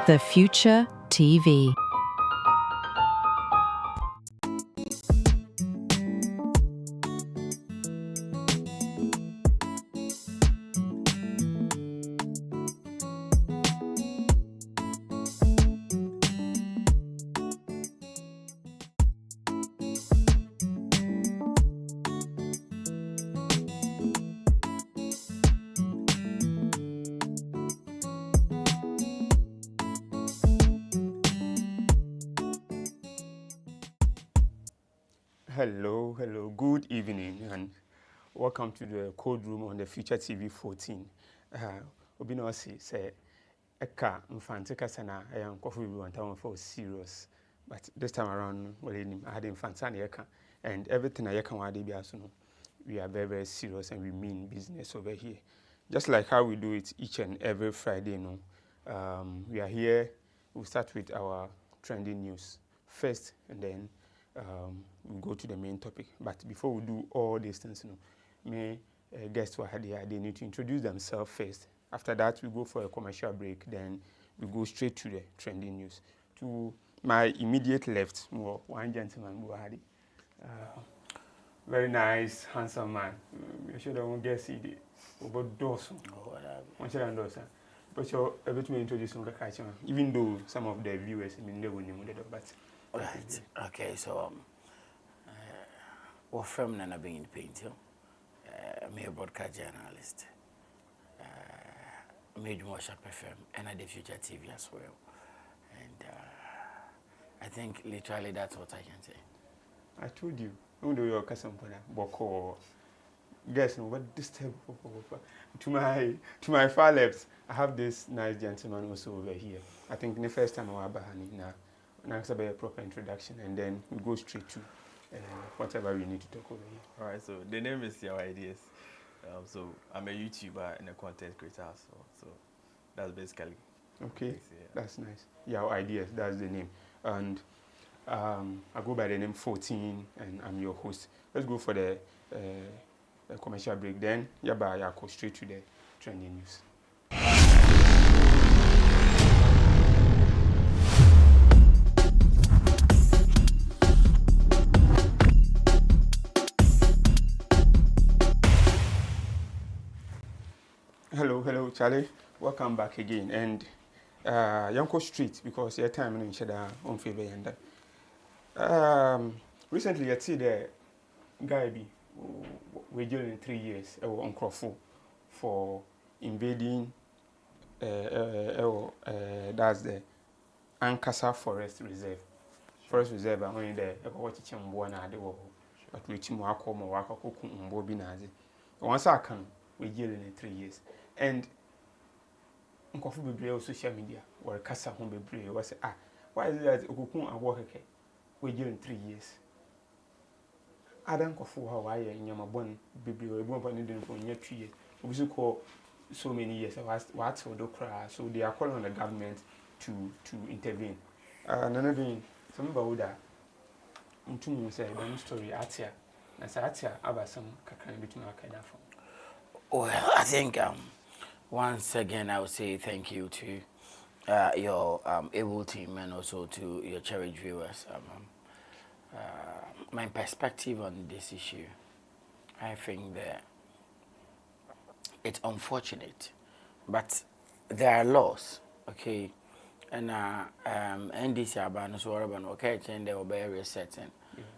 The Future TV. Hello, good evening, and welcome to the code room on the Future TV 14. Obino say Eka Infante Kasana, I am coffee one time for serious, but this time around, well, I had Infantani Eka, and everything I can want to be as we are very, very serious and we mean business over here. Just like how we do it each and every Friday, we are here, we'll start with our trending news first, and then we'll go to the main topic. But before we do all these things, may guests who are here, they need to introduce themselves first. After that, we go for a commercial break. Then we go straight to the trending news. To my immediate left, one gentleman, Buhari. Very nice, handsome man. I'm sure that won't guess it. About Dawson. One share and Dawson. But you're able to introduce him, even though some of the viewers, I mean, they will know that, but. Right. Okay. So, we're from Nana being painter. I'm a broadcast journalist. Made Worship FM and at the Future TV as well. And I think literally that's what I can say. I told you. Don't do your cousin Boko. Guess no, what this type to my far left, I have this nice gentleman also over here. I think the first time I was now. Next about a proper introduction, and then we go straight to whatever we need to talk over here. All right, so the name is Your Ideas. So I'm a YouTuber and a content creator, so that's basically. Okay, yeah. That's nice. Your Ideas, that's the name. And I go by the name 14, and I'm your host. Let's go for the commercial break. Then, I go straight to the trending news. Hello, Charlie. Welcome back again. And Yanko Street, because your time in Shada on favor and recently I see the guy we're dealing 3 years on Crawford for invading that's the Ankasa Forest Reserve. Forest Reserve only the but which more waka binazi. Once I can we're dealing in 3 years. And Uncle Bebre on social media or Casa Home Bebre was why is it that Okukun and Walker we're dealing 3 years? I don't go for Hawaii in Yamabon Bebre or one for near 3 years. We should call so many years. What's for Dokra, so they are calling on the government to intervene. Another thing, some about that. Until say one story Atia, and Satia about some Kakan between our kind of. Well, I think once again I would say thank you to your able team and also to your cherished viewers. My perspective on this issue, I think that it's unfortunate, but there are laws, okay, and NDC Abano so okay, and they will be resetting.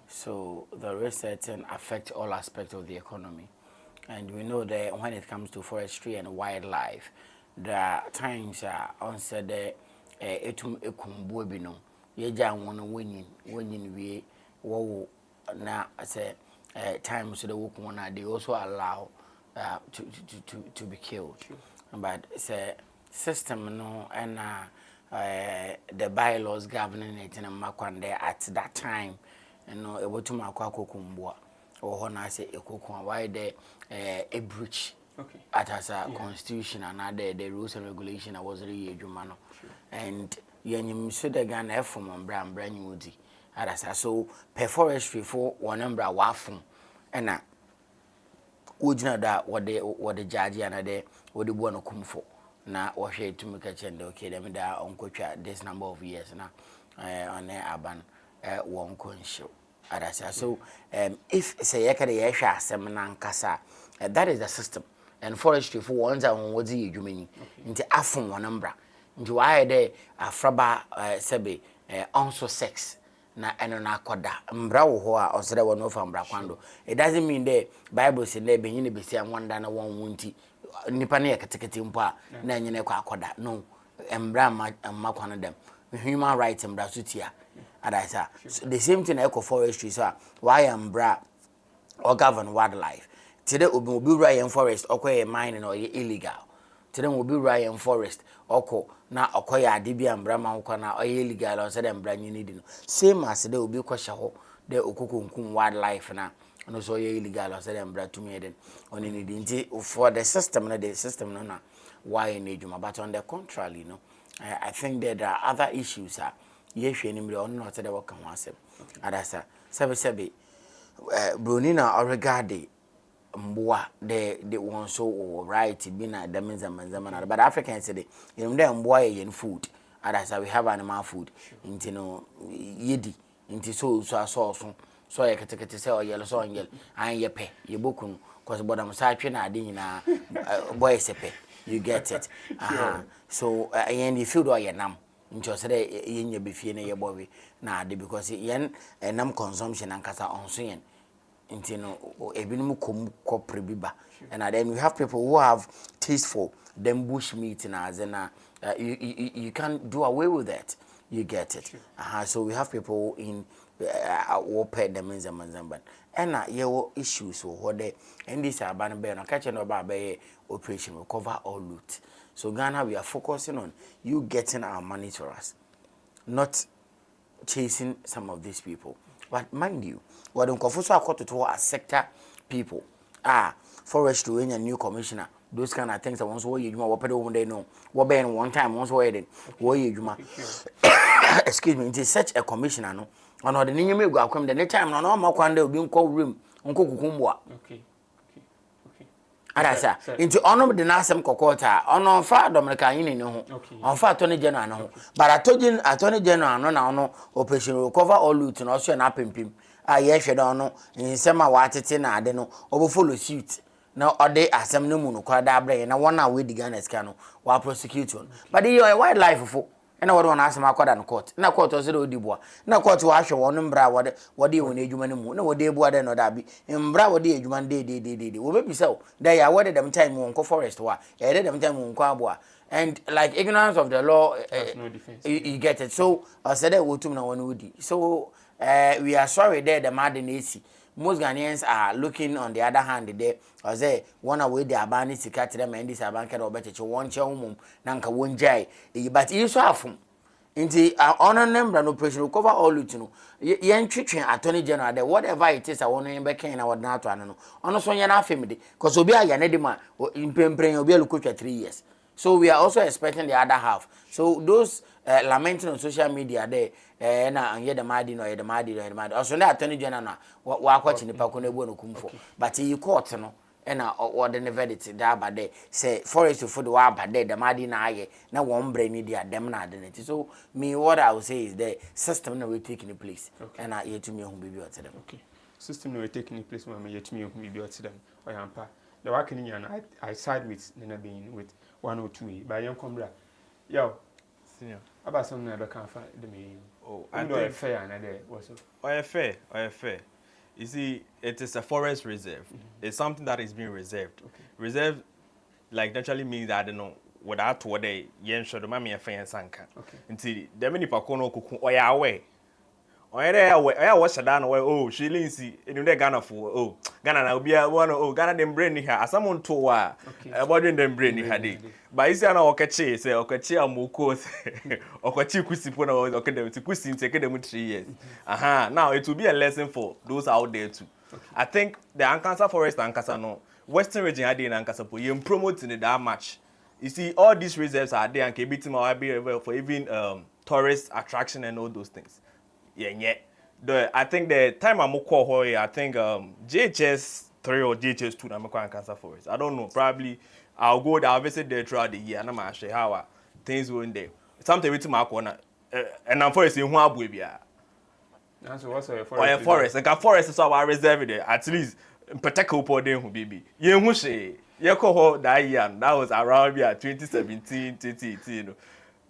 So the resetting affects all aspects of the economy. And we know that when it comes to forestry and wildlife, there are times on said etum ekumbu bino yeja won winning we wo na say times the work one they also allow to be killed. But say system no and the bylaws governing it in Makwande at that time, you know, able to Makwakumbua or Hona say Ekokwa, why a breach at as a constitution and other the rules and regulation. I was really a Jumano. And Yanim Sudagan F from Brand Woody. As so, per forestry for one number wafum and would you know that what the judge and what the one come for. na wɔhwɛ tumi ka kyɛn de okay dem da onkotwa this number of years na on aban won konhyew adasa. So if say yɛka de yɛhwɛ asɛm na nkasa that is the system, and forestry for ones and wodi edwumani nti afom wonambra nti waayɛ de afraba sebe also sex na eno na akoda mbra wo ho a osere wo no fa mbra kwando. It doesn't mean the Bible say na benyi ne besi anwanda na won wunti nipa ne yeketekete mpo a na enye ne kwa akoda. No, mbra ma kwano dem human rights mbra sutia adasa. So the same thing eco forestry so why mbra or govern wildlife today obi wura forest okoye mining or illegal. Today obi wura forest oko na okoye ade bia mbra ma ho na oye illegal on say dem mbra nyini di no same as the obi kwahye ho de okokonkum wildlife na no so oye illegal on say dem mbra tumi eden oni ni di nti for the system no na why in ejuma. But on the contrary, you know, I think that there are other issues yehwe ni mre on not say work kan asem adasa sebe bronina regard mboa de won so right bi na dem zaman but Africans say you know dem mboa yen food adasa we have animal food into no yedi into so ye ketekete say oyel so onyel an ye pe ye boku cause bodam sa atwe na ade nyina boy sepe you get it so yen the food or ye nam into say yen be fie na ye bowe na ade because yen nam consumption ankasa onso yen into no ebinum kopre biba. And then we have people who have taste for them bush meat and as you can't do away with that. You get it. So we have people in pay them in Zamban. And your issues so what they and this are ban bear no catching about operation recover all loot. So Ghana we are focusing on you getting our money to us, not chasing some of these people. But mind you, what don't confuse to a sector people. Forestry when a new commissioner, those kind of things. I once were you what one day no, what been one time once were it, were you excuse me, it is such a commissioner no. On the name you go come the next time no more kwande be call room unko kukumbwa. Okay. Adasa into honor the nasem kokota ono fa dominica yin ni ho on fa attorney general no ho but attorney general no na ono operation recover all loot no so na pimpim ye hwe don no nsema wa tete na ade no obo follow suit na ode asem no mu no kwa da abre na wona we diga na ska no wa prosecute on but your wildlife fo na wode wona asem akwada no court na court ozero odiboa na court wa hwe won mbra wode won ejuma no mu na wode ebu ade no da bi mbra wode ejuma de wo bebisa o da ya wode dem time won ko forest wa ya de dem time won ko aboa and like ignorance of the law no defense. You get it. So I said that wotum na won wodi so we are sorry there the mad in AC. Most Ghanaians are looking on the other hand there or say one away the abani sika to them and this abanka or better to one chum nanka won jai but you so have inti honor number no operation recover all you know yen twetwen attorney general there whatever it is I want to be ken na word na to ano ono so yen afemde cause obi aya ne de ma impempren obi alukotwa 3 years. So we are also expecting the other half. So those lamenting on social media there na anye the madi no the madi also na attorney general na wa kwachi nipa ko na ebu no kumfo but you court no na order the verdict da ba there say forest for the wa ba there the madi na aye na won bra ni dia dem na identity. So me what I will say is the system na we taking place and yet to me hu bibi o them. Okay, system na we taking place ma yet to me hu bibi o them oyampa the work in I side with Nana being with 102 by young combra. Yo, senior. About some never can find the main. Oh, I know fair and there was fair. You see, it is a forest reserve. It's something that is being reserved. Reserve, like, naturally means that I don't know without what they yen should mammy a fair and sanka. Until the many pacono cook or away. I watch a down away. Oh, she Lindsay in the Ghana for oh Ghana will be a one oh Ghana them brain here as someone to about them brain had but is an okachi say okachi amoko okachi kusipona or okay them to kusin take them 3 years. Now it will be a lesson for those out there too. I think the Ankasa Forest and Ankasa Western region had in Ankasa you promoting it that much. You see all these reserves are there and can be for even tourist attraction and all those things. Yeah. I think the time I'm I think JHS 3 or JHS 2 I'm Cancer Forest. I don't know. Probably I'll go there, I'll visit there throughout the year, and I'm actually how things go in there. Something with my corner, and I'm for saying who I will be. That's what's a Or a forest, like a forest is our reserve there. At least protect couple them who baby. You who say, you call that year, that was around here 2017, 2018.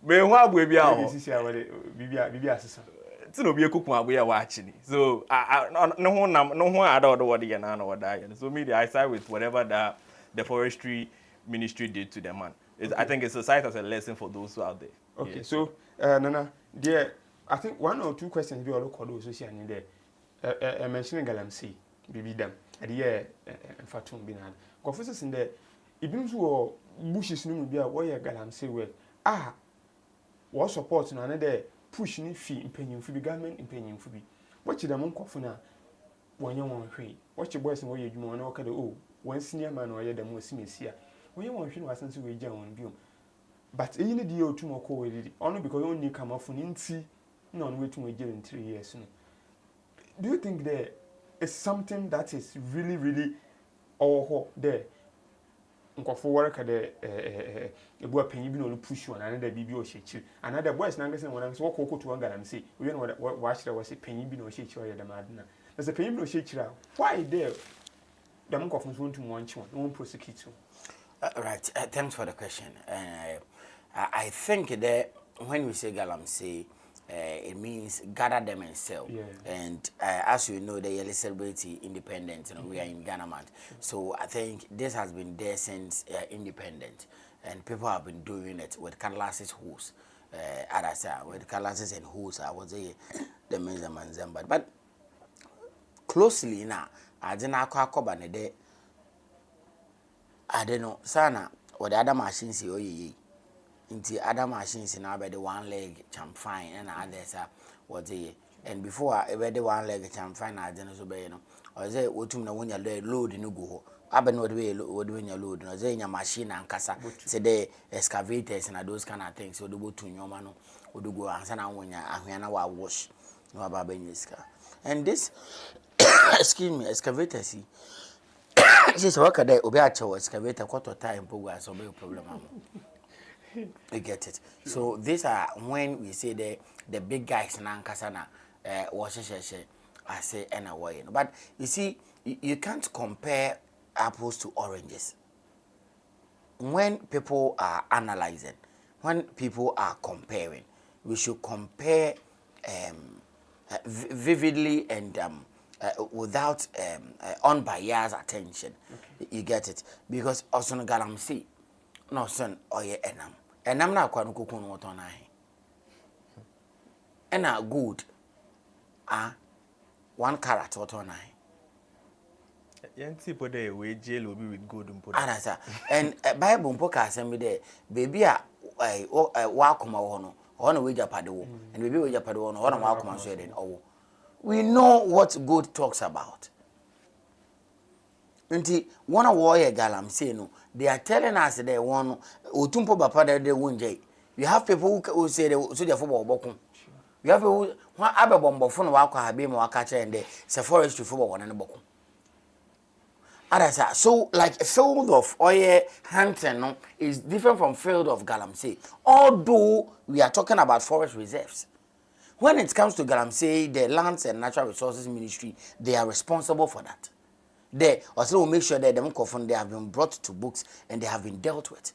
But who I will be out. Bibi assistant. It's no be a cook we are watching. So no one I don't know what the and what that. So media I side with whatever that the forestry ministry did to them man. Okay. I think it's a site as a lesson for those who are out there. Okay, yeah. so Nana, dear, I think 1 or 2 questions we all look at those social in there. Mentioning Galamsey, Bibi them, and yeah, and Fatum Binan. Confesses in there, even who bushes no be a warrior Galamsey where what support no another pushing fee in paying for the government in paying for be. What you the monk of na when you want to watch your boys and where you want to look at one senior man or the most senior here. When you want to was to wage on view. But any deal to more call with it, only because you only come off on inti, no way to wage in 3 years. Do you think there is something that is really all there? Nkofo work at the boy penny be no push one another BB or shit. Another boys now when I'm so cocoa to one guy and say, we know what watch there was a penny be no shit or the madna. There's a penny no shit. Why there? The monk of want to one, won't prosecute you. Right. Thanks for the question. I think that when we say galamsey, it means gather them and sell. Yeah. And as you know, they celebrate independence. You know, we are in Ghana, man. So I think this has been there since independence, and people have been doing it with cutlasses, hose, with cutlasses and hose. I would say the measurements, but closely now, I didn't know. I don't know, sana, or the other machines, into other machines now by the one leg champagne and others are what they and before I read the one leg champagne, I didn't obey, you know, or say, what to know when you load in go. I've been what when you load, or say your machine and casa, say the excavators and those kind of things, so the boat to your man would go and send out when you're wash, no about and this, excuse me, excavators. She's working there, Obiacho excavator, quarter time, progress, or problem. You get it. So these are when we say the big guys in Ankasana, I say and away. But you see, you can't compare apples to oranges. When people are analyzing, when people are comparing, we should compare vividly and without unbiased attention. Okay. You get it? Because also no galamsey, no son or ye enam na kwa nukuku no water na ena good one carat water na Yanti po there we jail will be with good and put. And Bible mpoka asem there baby a wa koma wo no ono we japade wo and baby we japade wo no ono wa koma so den owo. We know what God talks about. Nti one warrior galamsey no, they are telling us that one otumpo bapa de wonje. You have people who say they so their football bokun. You have people who abebombo fo no wa kwa habe ma waka che ende se forest football one ne bokun. Others so like a field of oil hunting no is different from field of galamsey. Although we are talking about forest reserves. When it comes to galamsey, the Lands and Natural Resources Ministry, they are responsible for that. They also will make sure that they have been brought to books and they have been dealt with.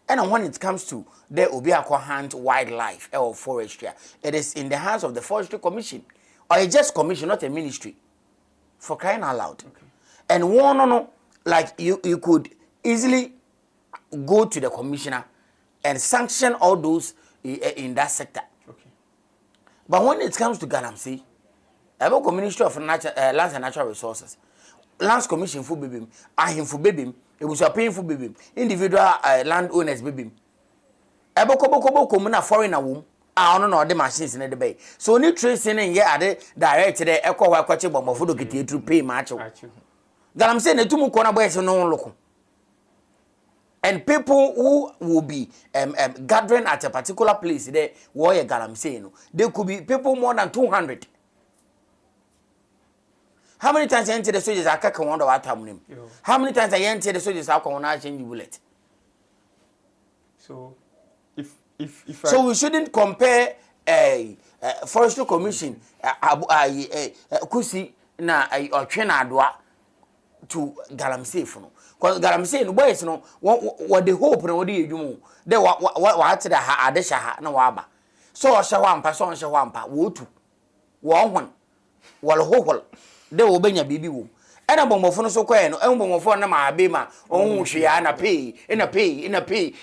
And when it comes to the Obiakwa Hunt Wildlife or Forestry, it is in the hands of the Forestry Commission, or a just commission, not a ministry, for crying out loud. Okay. And one, like you could easily go to the commissioner and sanction all those in that sector. But when it comes to galamsey, the Ministry of Lands and Natural Resources, Lands Commission for baby, him for baby, it was a paying for baby, individual landowners baby. Ebo komuna foreigner womb, I don't know the machines in the bay. So new tracing in here are direct the echo wa kwache bombo for get you to pay macho. Galamsey ne tumu kona boys no look. And people who will be gathering at a particular place there, warrior galamsey, no, there could be people more than 200. How many times enter the soldiers are kaka wonder what happening? How many times I enter the soldiers are going to change bullet? So if so we shouldn't compare a forestry commission kusi na otwe na adoa to galamsey no because galamsey no boys no what the hope na what dey edwum de wa atida ha adesha ha na wa aba so o hye wampa so on hye wampa wo tu wo hon wal hohol de wo benya bibi wo ena bomofo no so kwae no en bomofo na ma abe ma on hwe ya na pay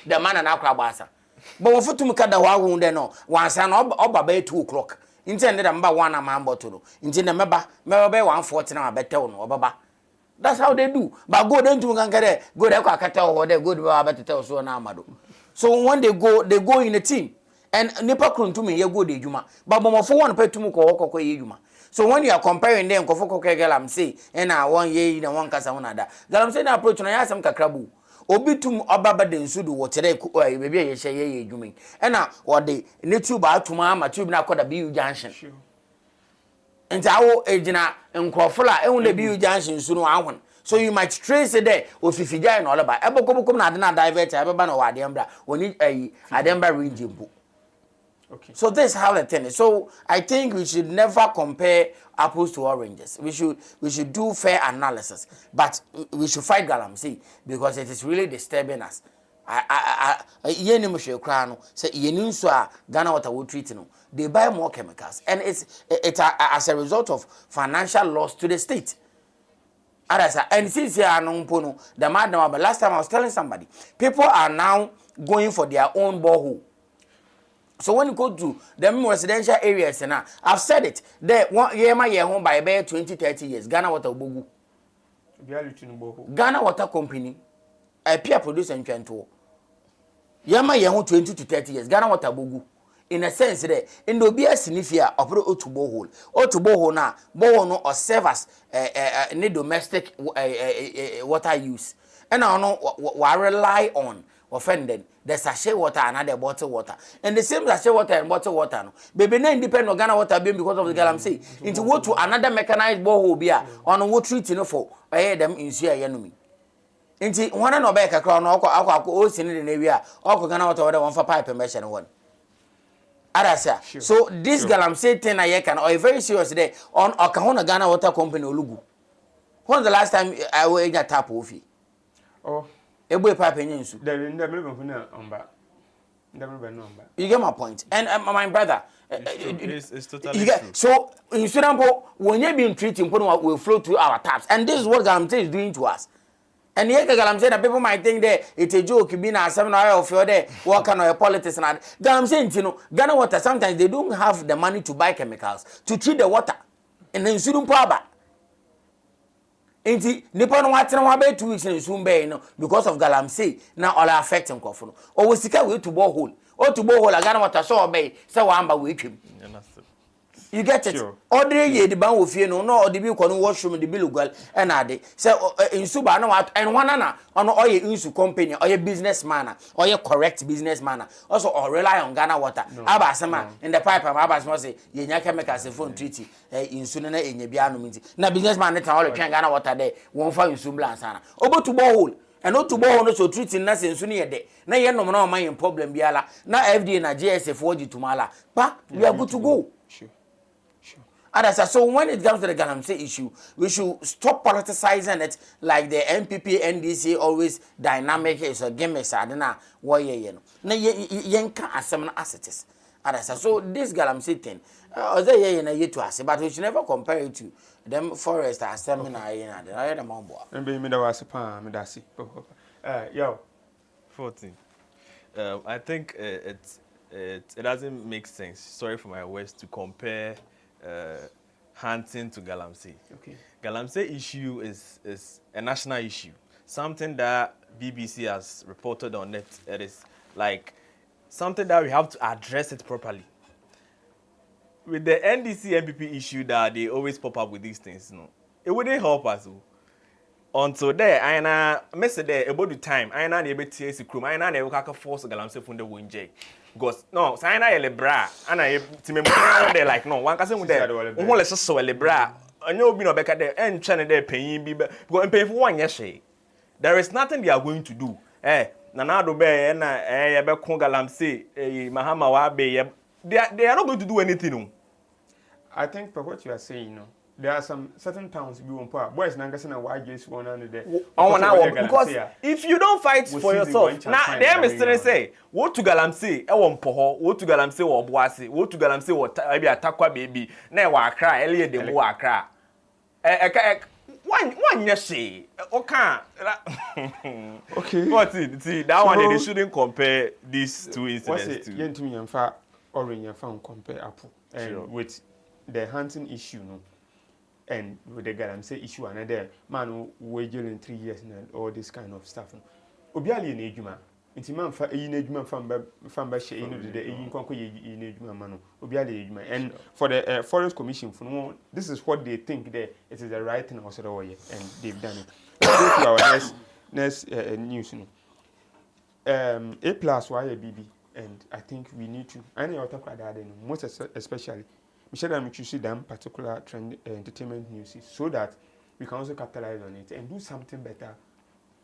the man na akra gbasa bomofo tum kada wa hu de no wansa na oba ba 2 o'clock intend da mba 1 am amboto no intend na meba be 140 na abetew no obaba. That's how they do. But go then to Gankare, go there, Kakata or there, go to Abatel so na amado. So when they go in a team. And Nipa Krun to me, you go de Juma. But for one pay to Moko Yuma. So when you are comparing them, Kofoko Galam say, and I 1 year in one casa one other. Galam say, approach and I ask some Kakrabu. Obitum Obaba den Sudu, what today, maybe a say, you mean. And now, what they need to buy to Mamma, tube now called a BU junction. And our agent and Crawford only be junction soon one. So you might trace it there or Fifija and all about Ebokom not divert Ababan or Adembra or need a Adembra region. Okay. So this is how the thing is. So I think we should never compare apples to oranges. We should do fair analysis, but we should fight galamsey because it is really disturbing us. Yeni mushe krano say yeni so Ghana water will treat no. They buy more chemicals and it's as a result of financial loss to the state. And since here no the madam last time I was telling somebody people are now going for their own borehole. So when you go to the residential areas now, I've said it. There one year my year home by about 20-30 years. Ghana Water Bogu. Ghana Water Company, a peer producer in Trento. Yama year home 20 to 30 years. Ghana Water Bogu. In a sense, there in the BS signifia opera to borehole. Or to borehole now, borehole or serve as domestic water use. And I know what rely on. Offended the sachet water and other bottled water and the same sachet water and bottled water no baby na independent of Ghana Water being because of the galamsey into go to another mechanized borehole bia on what treating for them in share enemy into one no be kakra no akọ o sini de na wi a akọ Ghana Water order one for pipe measure one adasa so this galamsey thing na ye can or very serious there on Okahona Ghana Water Company olugu when the last time I will get tap ofi oh Ebo pipe enyensu. You get my point. And my brother, it's totally true. So in Sudan, when you been treating, will flow through our taps, and this is what Galamsey is doing to us. And here Galamsey, that people might think that it's a joke, being a seminar of your day, what kind of politics and Galamsey, you know, Ghana Water sometimes they don't have the money to buy chemicals to treat the water, and then Sudan power. Inti nipa no watena wa be 2 weeks na nsu mbe no because of galamsey na all affecting kwofo no o we sika we to borehole o to borehole Ghana Water so obey say wa amba we twem you get it ordinary ye de ban wo fie no no ode bi ko no washroom de bi lugal e na ade say nsu ba na wa en wana na ono oye nsu company oye businessman oye correct businessman also or rely on Ghana Water abasema in the pipe abasema say ye nya chemicals phone treaty nsu na enya bia no minti na businessman ne tan all twen Ghana Water de won fa nsu blance ana obotu borehole and not to borehole no so treating na nsu ne ye de na ye no na o man problem biala na FDA na GSF 4G tumala pa we are good to go. So when it comes to the galamsey issue, we should stop politicizing it like the MPP, NDC always dynamic is a gimmicks. I don't know why you know. Na yenka asem na assets. So this galamsey thing, to us, but we should never compare it to them forest asem na yena. I the mambo. Mbe me da wase pa me da si. Yo 14. I think it doesn't make sense. Sorry for my words to compare. Hunting to galamsey. Okay. Galamsey issue is a national issue. Something that BBC has reported on it. It is like something that we have to address it properly. With the NDC MPP issue that they always pop up with these things, no, it wouldn't help us. Until there, I miss there about the time. I na able to see crew. I na able force galamsey from the winjay. Because no, so I na lebra. I na to me there like no. One can say there. One let's so lebra. Onye obi no beka de enche de panyin bi because panyin for one yeshe. There is nothing they are going to do. Nanado be na ye be kon galamsey Mahama wa be they are not going to do anything. No. I think for what you are saying, there are some certain towns we won't put boys Nangasana why just one under there. Because if you don't fight for yourself, now they are still say, what to Galamsey, I want poho, what to Galamsey or Boise, what to Galamsey or maybe a takwa baby, now I cry, Elia de Boa cry. One yes, say, okay. Okay. But see, that one they shouldn't compare these two incidents to. Yen to me and far orange and found compare apple and with the hunting issue, and with the Galamsey issue another man who waited in 3 years and all this kind of stuff. Obiali in ejuma. Inti man fa in ejuma famba she in the in konko in ejuma mano. Obiali ejuma. And for the Forest Commission, for no, this is what they think that it is the right thing also the way, and they've done it. Let's go to our next news. A plus why a BB, and I think we need to. I know talk about that, most especially. Michelle, I'm choosing them particular trend entertainment news so that we can also capitalize on it and do something better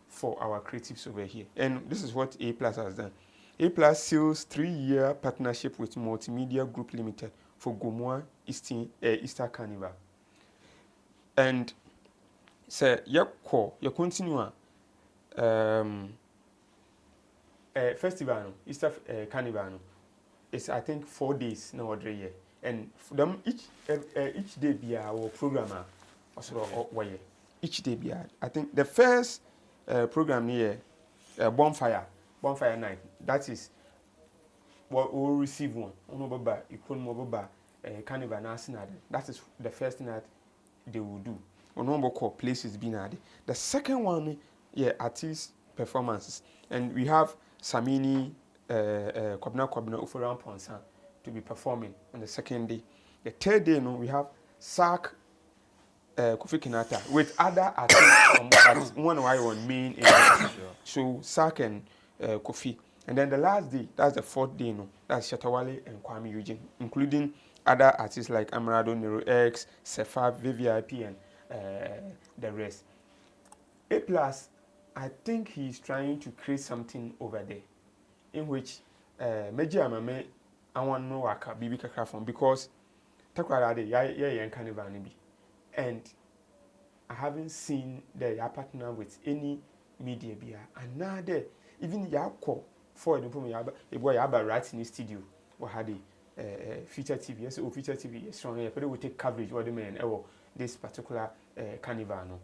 for our creatives over here. And this is what A Plus has done. A Plus seals 3-year partnership with Multimedia Group Limited for Gomoa Easter Carnival. And say you continue festival Easter Carnival. It's I think 4 days now every year. And for them each day be our programmer also each day be I think the first program here bonfire night, that is what we'll receive one carnival national. That is the first thing that they will do on places being added. The second one artist performances, and we have Samini Kwabna Uforan Ponsan to be performing on the second day. The third day, we have Sark Kofi Kinata with other artists on main area. So Sark and Kofi. And then the last day, that's the fourth day, that's Shatawale and Kwame Eugene, including other artists like Amarado, Nero X, Sefa, VVIP, and the rest. A Plus, I think he's trying to create something over there in which Meji Amame I want no waka bibi kakra from because takwara de ya carnival be, and I haven't seen the partner with any media bia and now there even ya call for the from ya boy ya right in the studio or had a Future TV. Yes, Future TV is strong. Yeah, but we take coverage what the men this particular carnival no.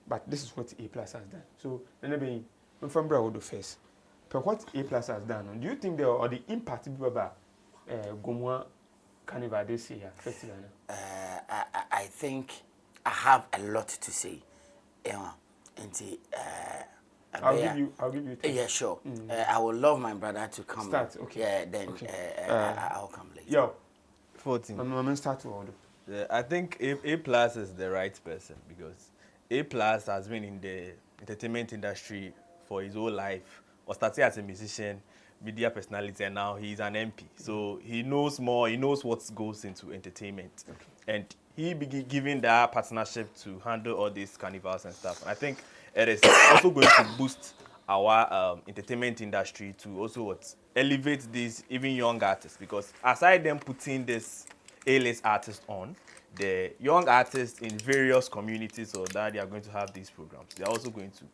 But this is what A Plus has done. So then be from Bravo first. But what A Plus has done, do you think there are the impact about Gomoa Carnival this year festival? I think I have a lot to say. I'll give you time. Yeah, sure. I would love my brother to come. Start, okay. Yeah, then okay. I'll come later. Yo, 14. I'm start to order. I think A Plus is the right person because A Plus has been in the entertainment industry for his whole life. Or started as a musician, media personality, and now he's an MP. So he knows more. He knows what goes into entertainment, and he began giving that partnership to handle all these carnivals and stuff. And I think it is also going to boost our entertainment industry to also elevate these even young artists, because aside them putting this A-list artist on, the young artists in various communities or that they are going to have these programs, they are also going to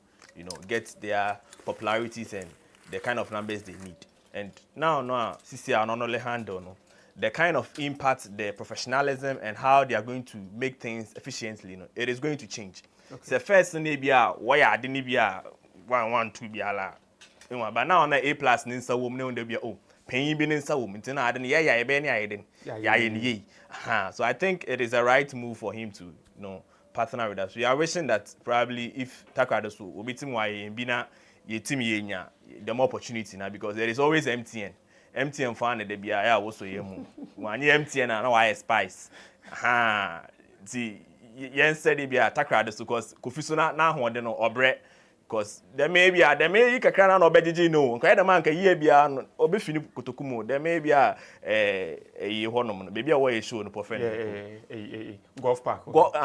get their popularities and the kind of numbers they need. And now CCR not only handle the kind of impact, the professionalism, and how they are going to make things efficiently, it is going to change. Okay. So first, maybe why I didn't be 1 2 be ala. But now on A Plus, ninsa woman, they be paying bin ninsa woman. I didn't So I think it is a right move for him to partner with us. We are wishing that probably if Takrado will be team why bina ye team yenya the more opportunity now, because there is always MTN fan de be also yemu. One MTN and why spice. See yen said be Takrado because Kofisona na ho de no obre because there may be you can cry no beji no nka the man ka year bia no obi fini kotokumu there may be a honom no baby a show no profend golf park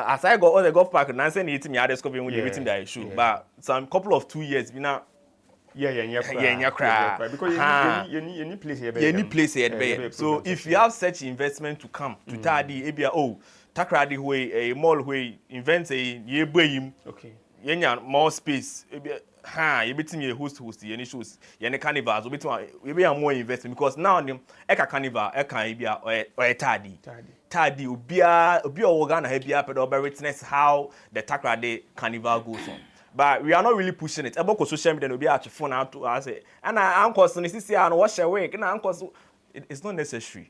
as I go on the golf park na say it me I discover when you waiting that show but some couple of 2 years be now cry because any place here so if you have such investment to come to tadi ebia takradi way a mall way invent a ye boyim okay yenya more space you betim ye host ye shows ye carnivals we be more investment because now them eka carnival eka ebia or tadi obia organ na ebia pedo witness how the takradi carnival goes on. But we are not really pushing it. About social media, no be at phone out to us. And uncle, so this year and wash away. And uncle, it's not necessary.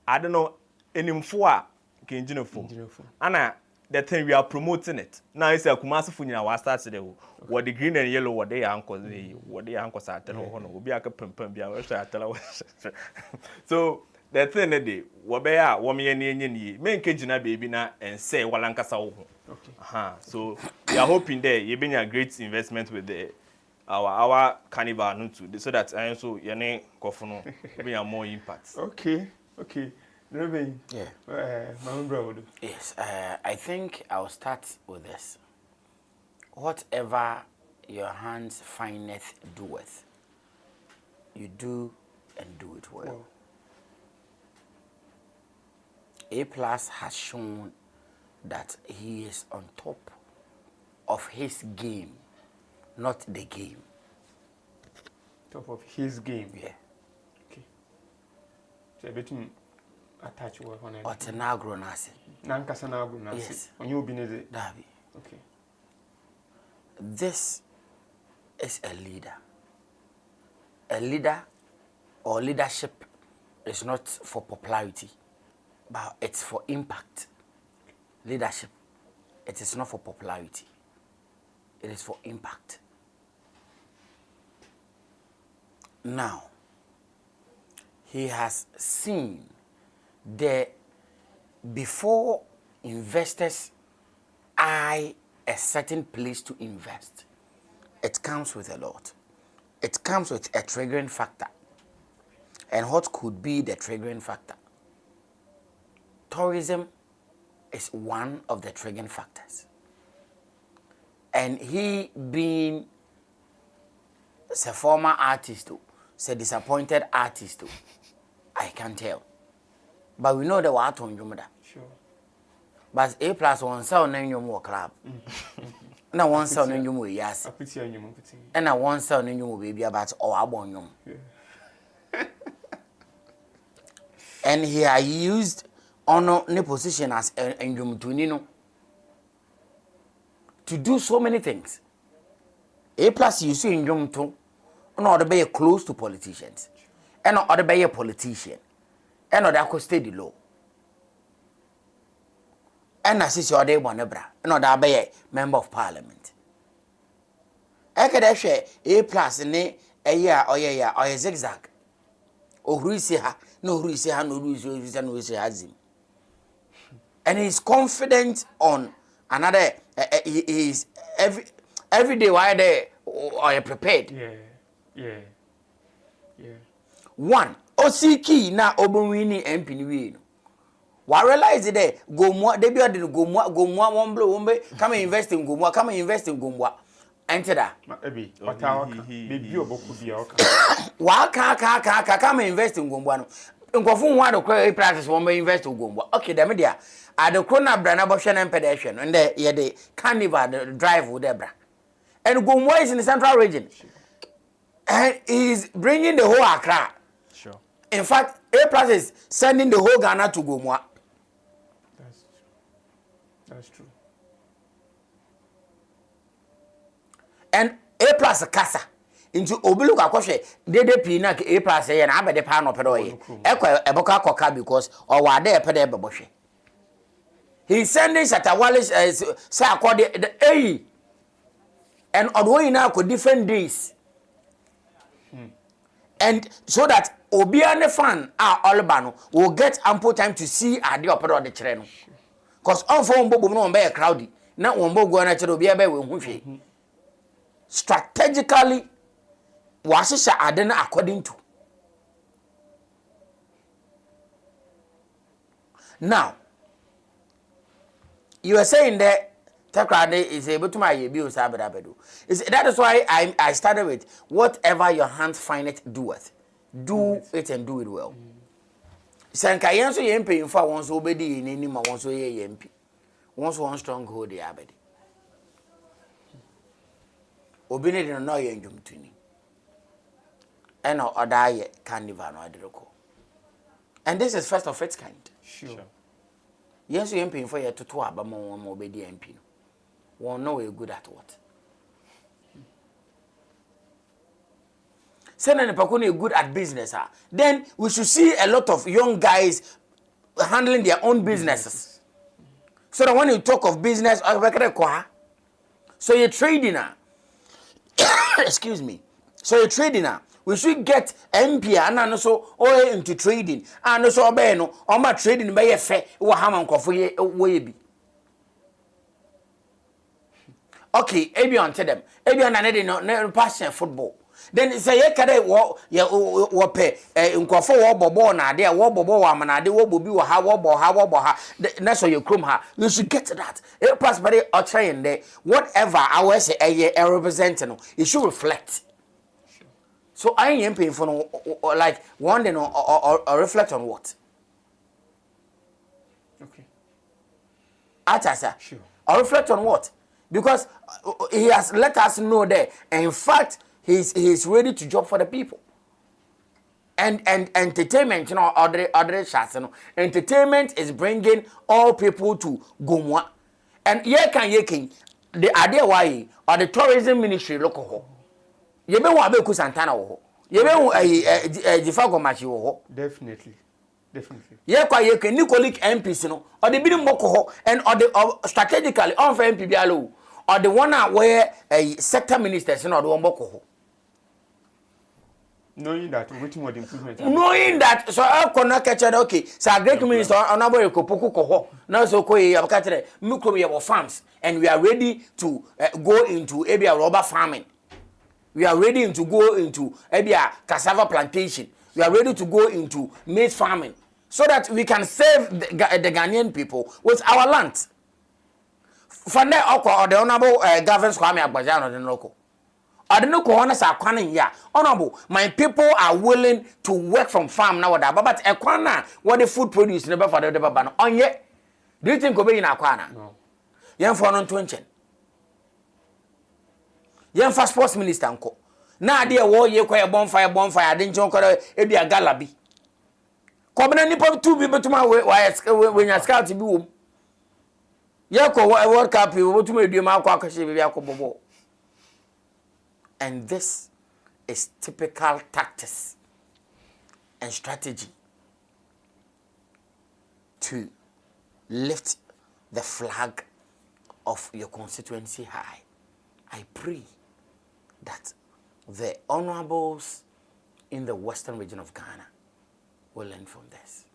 I don't know any more can you know for. And the thing we are promoting it now is a Kumasi Funya was started today. What the green and yellow, what they uncles, what they uncles are telling will be a pump be a so the thing that day, what be a woman any main Kajina baby na and say Walankasa. Okay. So we are hoping there you been a great investment with our carnival too, so that I also yane kofuno be a more impact. Okay. Relevance. Yeah. Yes. I think I'll start with this. Whatever your hands findeth doeth, you do and do it well. A+ has shown that he is on top of his game, not the game. Top of his game? Yeah. Okay. So, between attach what on it? Otenagro nasi. Nankasanagro nasi? Yes. On you been it? Dabi. Okay. This is a leader. A leader or leadership is not for popularity, but it's for impact. Leadership, it is not for popularity. It is for impact. Now, he has seen that before investors eye a certain place to invest, it comes with a lot. It comes with a triggering factor. And what could be the triggering factor? Tourism is one of the triggering factors. And he being a former artist, a disappointed artist, I can tell. But we know the what on Jumada. Sure. But A+ one sound in your club. And I one sound in your yes. And I one sound in your baby about or abon. And he had used honor ne position as Enjum Tunino to do so many things. A+ you see Enjum to not be close to politicians, and not be a politician, and not could stay the law. And as your day one ebra, not be a member of parliament. I could share A+ ne a year or a zigzag. Or who is here? No, who is here? No, who is here? And he's confident on another. He is every day. Why they are prepared? Yeah. One, Osiki na Obunwini MP ni. Wa realize that Gomwa, they be able to Gomwa one blow one come and invest in Gomwa, come and invest in Gomwa. Enter that. Maybe maybe oboku bi oka. Wa ka come and invest in Gomwa no. Nkofun wa do practice one invest in Gomwa. Okay, them there. At the corner brana boption and pedestrian and the carnival the drive with Debra. And Gomwa is in the central region. And he's bringing the whole Accra. Sure. In fact, A+ is sending the whole Ghana to Gomwa. That's true. And A+ Kasa into Obilu Kakoshe, DDP na A+ and Abede Pano Pedoye. Eko Eboka Koka because or Wade Pede Boshe. He's sending Shatawalish say according the A. And Odway now could different days. And so that Obiane fan Olbano will get ample time to see the opera of the channel. Because on phone bobo no be crowdy. Na won bo go na chero bia be we hu hwe. strategically wasisha adena according to. Now, you are saying that Takrade is able to my bills. That is why I started with whatever your hands find it, do it. Do it and do it well. Sankayanso yempe in for once obedi in any once yempe. Once one strong hold the abedi. Obini didn't know you to me. And or die carnival no adiroko. And this is first of its kind. Sure. Yes, you paying for your tutu abamo one obedi MP. Won't know you're good at what. Send an Pakuni good at business, then we should see a lot of young guys handling their own businesses. So that when you talk of business, so you're trading. Excuse me. So you're trading. We should get MP and also into trading. And also obey my trading by a fair or hammer coffee way. Okay, Ebion tell them. Ebion and no passion football. Then say ye kade wo pe nkofo wo bobo na de wo bobo wa ma na de wo bobi wo ha na so ye krom ha. You should get to that. E pass by the train there. Whatever I say represent no, it should reflect. Sure. So I ain't paying for no like one day no or reflect on what? Okay. Atasa. Sure. Or reflect on what? Because he has let us know that in fact he's ready to job for the people. And entertainment, you know, other shots, you know, entertainment is bringing all people to Gomwa. And ye can the idea why or the tourism ministry local. You be wa be ku Santana wo. You be Jifago Machi wo. Definitely. Ye kwa ye can Nicolic MPs no or the bidding moko and or the strategically on for MP bialo or the one where a sector ministers no the one moko. Knowing that which more improvement. Knowing that so I cannot catch it okay. So a great minister on our kopoku koho. Now so ko ye abakatre mukro ye farms and we are ready to go into ebia rubber farming. We are ready to go into ebia cassava plantation. We are ready to go into maize farming so that we can save the Ghanaian people with our land. For now, or the honorable governs Kwame Agbajano the local. I don't know corners are quaning ya. Honorable, my people are willing to work from farm now, but a quana, what the food produce never for the Babano. On yet, do you think obey in a quana? No. Young for non 20. Young for sports minister uncle. Now, dear war, ye quite a bonfire, didn't you call it be a galabi? Come on, nipple 2 people to my way when you're scout to boom. Yako, World Cup, you want to make your mouth quack. And this is typical tactics and strategy to lift the flag of your constituency high. I pray that the honorables in the western region of Ghana will learn from this.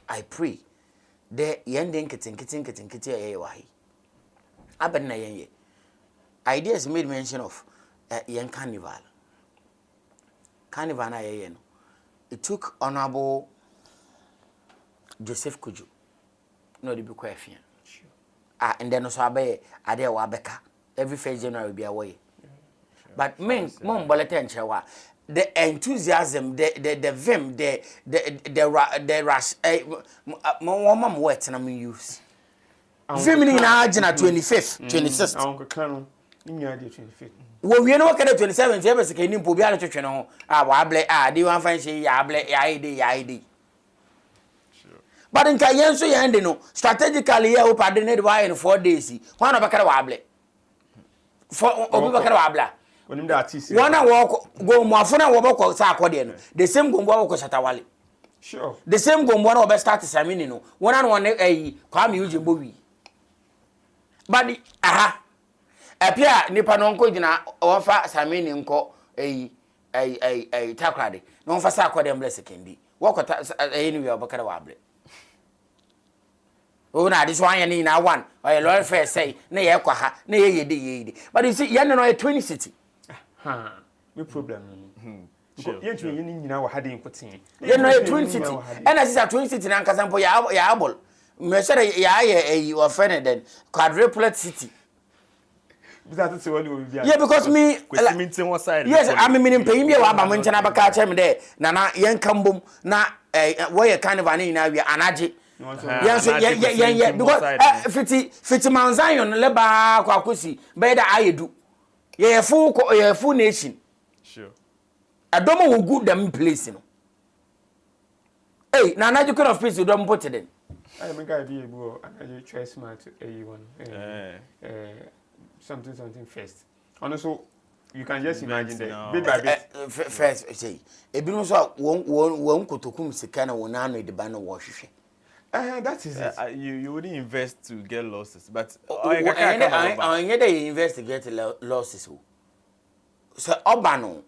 I pray the yending kitting abena yenye. Ideas made mention of young carnival. Carnival na yeno. It took Honorable Joseph Kuju. No, the be quite fair. Sure. And then also abe ade wabeka. Every 1st January be away. But men mom bulletin chewa. The enthusiasm, the vim, the rush. Mom wet na me use. Vim ni na agena 25th, 26th. Uncle Colonel. We know what kind of 27 years can you put behind the channel? Do you want to say ya? But in Kayan, so you end strategically, I hope I didn't why in 4 days. One of a carabble. For Obacabla. One walk go more for a walk accordion. The same go walk Satawali. Sure. The same go one of a start Samino. One on one a come using movie. But aha. Apia nipa no nko gina ofa samini nko takrade no fa sa akode mble sekendi wokota anyway obakara wable Oh, now this one you now one. Or a lawyer fair say, nay, ha, nay, ye. But you see, you know, a 20 city. Ha, no problem. Sure. Yet you know had in putting. You know, a 20 city. And as a 20 city, and Casampo, Yabble. Measure you are friend then quadruplet city. That's what you will be. Yeah, because me, yes, I'm meaning paying me about mention about catching there. Nana, young Cambum, na way a kind of an in area, anaji. Yeah, because 50 Mount Zion, Leba, Kwakusi, better I do. Yeah, full nation. Sure. I don't know who good them place, you know. Hey, now you could have peace, you don't put it in. I am a guy be able to try smart A1. Something first. And also, you can just imagine that bit by bit. First, say, a bit also won't go to Kumsikana when I know the banner wash. That is it. You wouldn't invest to get losses, but I they investigate losses. So, Obano,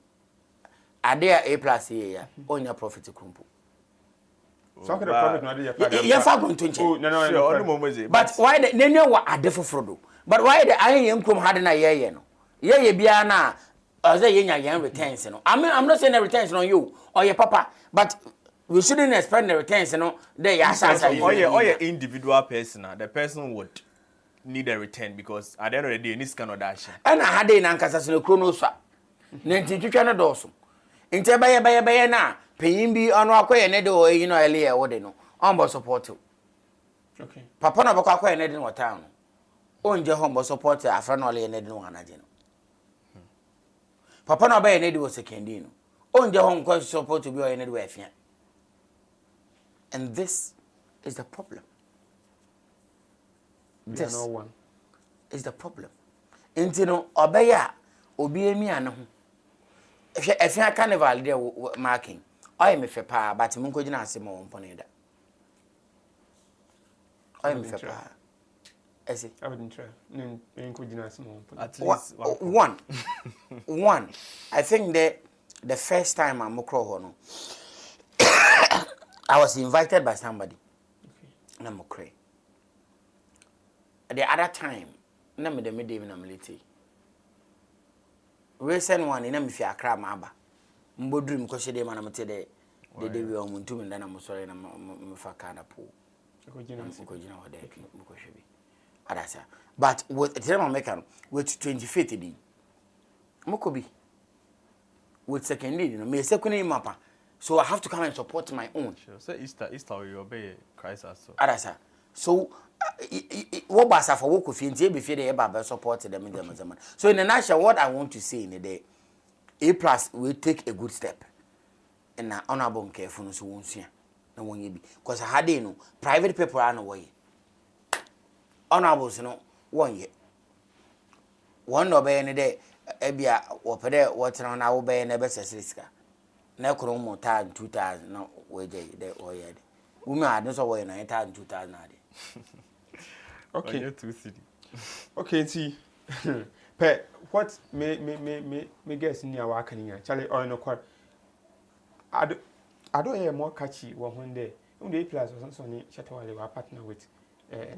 are there A+ here on your profit to crumple? So, the profit not you're far going to change. No. But why they know what are different for? But why the iron come hard in a year, no? Yeah, Biana, as a young returns, no. I'm not saying the returns on you or your papa, but we shouldn't expect the returns, you know. They are or your individual person, the person would need a return because at the end of the day, this cannot dash. And I had in Ancasas Chronosa. Nancy Chana Dawson. In Tabaya na, paying be on our way and Edo, you know, earlier, what they know. On support you. Okay. Papa no Baka and Edin what town. On your home support a friend only and Edin one agent. Papa no bay and Edo was a candino. On your home cause support to be in anywhere. And this is the problem. This no one is the problem. Intino obaya obi emi ane ho. If you carnival there marking. I me fe pa but munko gina asem won pone da. I me fe pa. Esi. I wouldn't try. Munko gina asem won pone. At least one. I think the first time I'm ho no. I was invited by somebody. Okay. And I'm cray. The other time, na me the midday na military. Recent one, ina me fi Accra maba. Mbodrum ko shede ma na mete de day we omuntu me na mo sorry na me fa kana po. Ko gina ho de ko shebi. Adasa. But with the time American with 25th di. Mokobi. With second lead, me second mapa. So I have to come and support my own. Sure. So Easter will obey Christ as so. Adasa. So what basa for work of you be fear the support them in them. So in a nutshell, what I want to say in the day, A+ will take a good step. And na honorable careful so won't see. No one be. Because I had no private people are no way. Honorable no 1 year. One obey any day, Ebia or Pede water on our bay and never says risk. Na kro mo time 2000 na we dey oyed women had no so we na time 2000 ade okay too city okay see pe what me guess ni awa kan ya chale oil no kwar I don't hear more catchy one day on the A+ or something ni chatawale wa partner with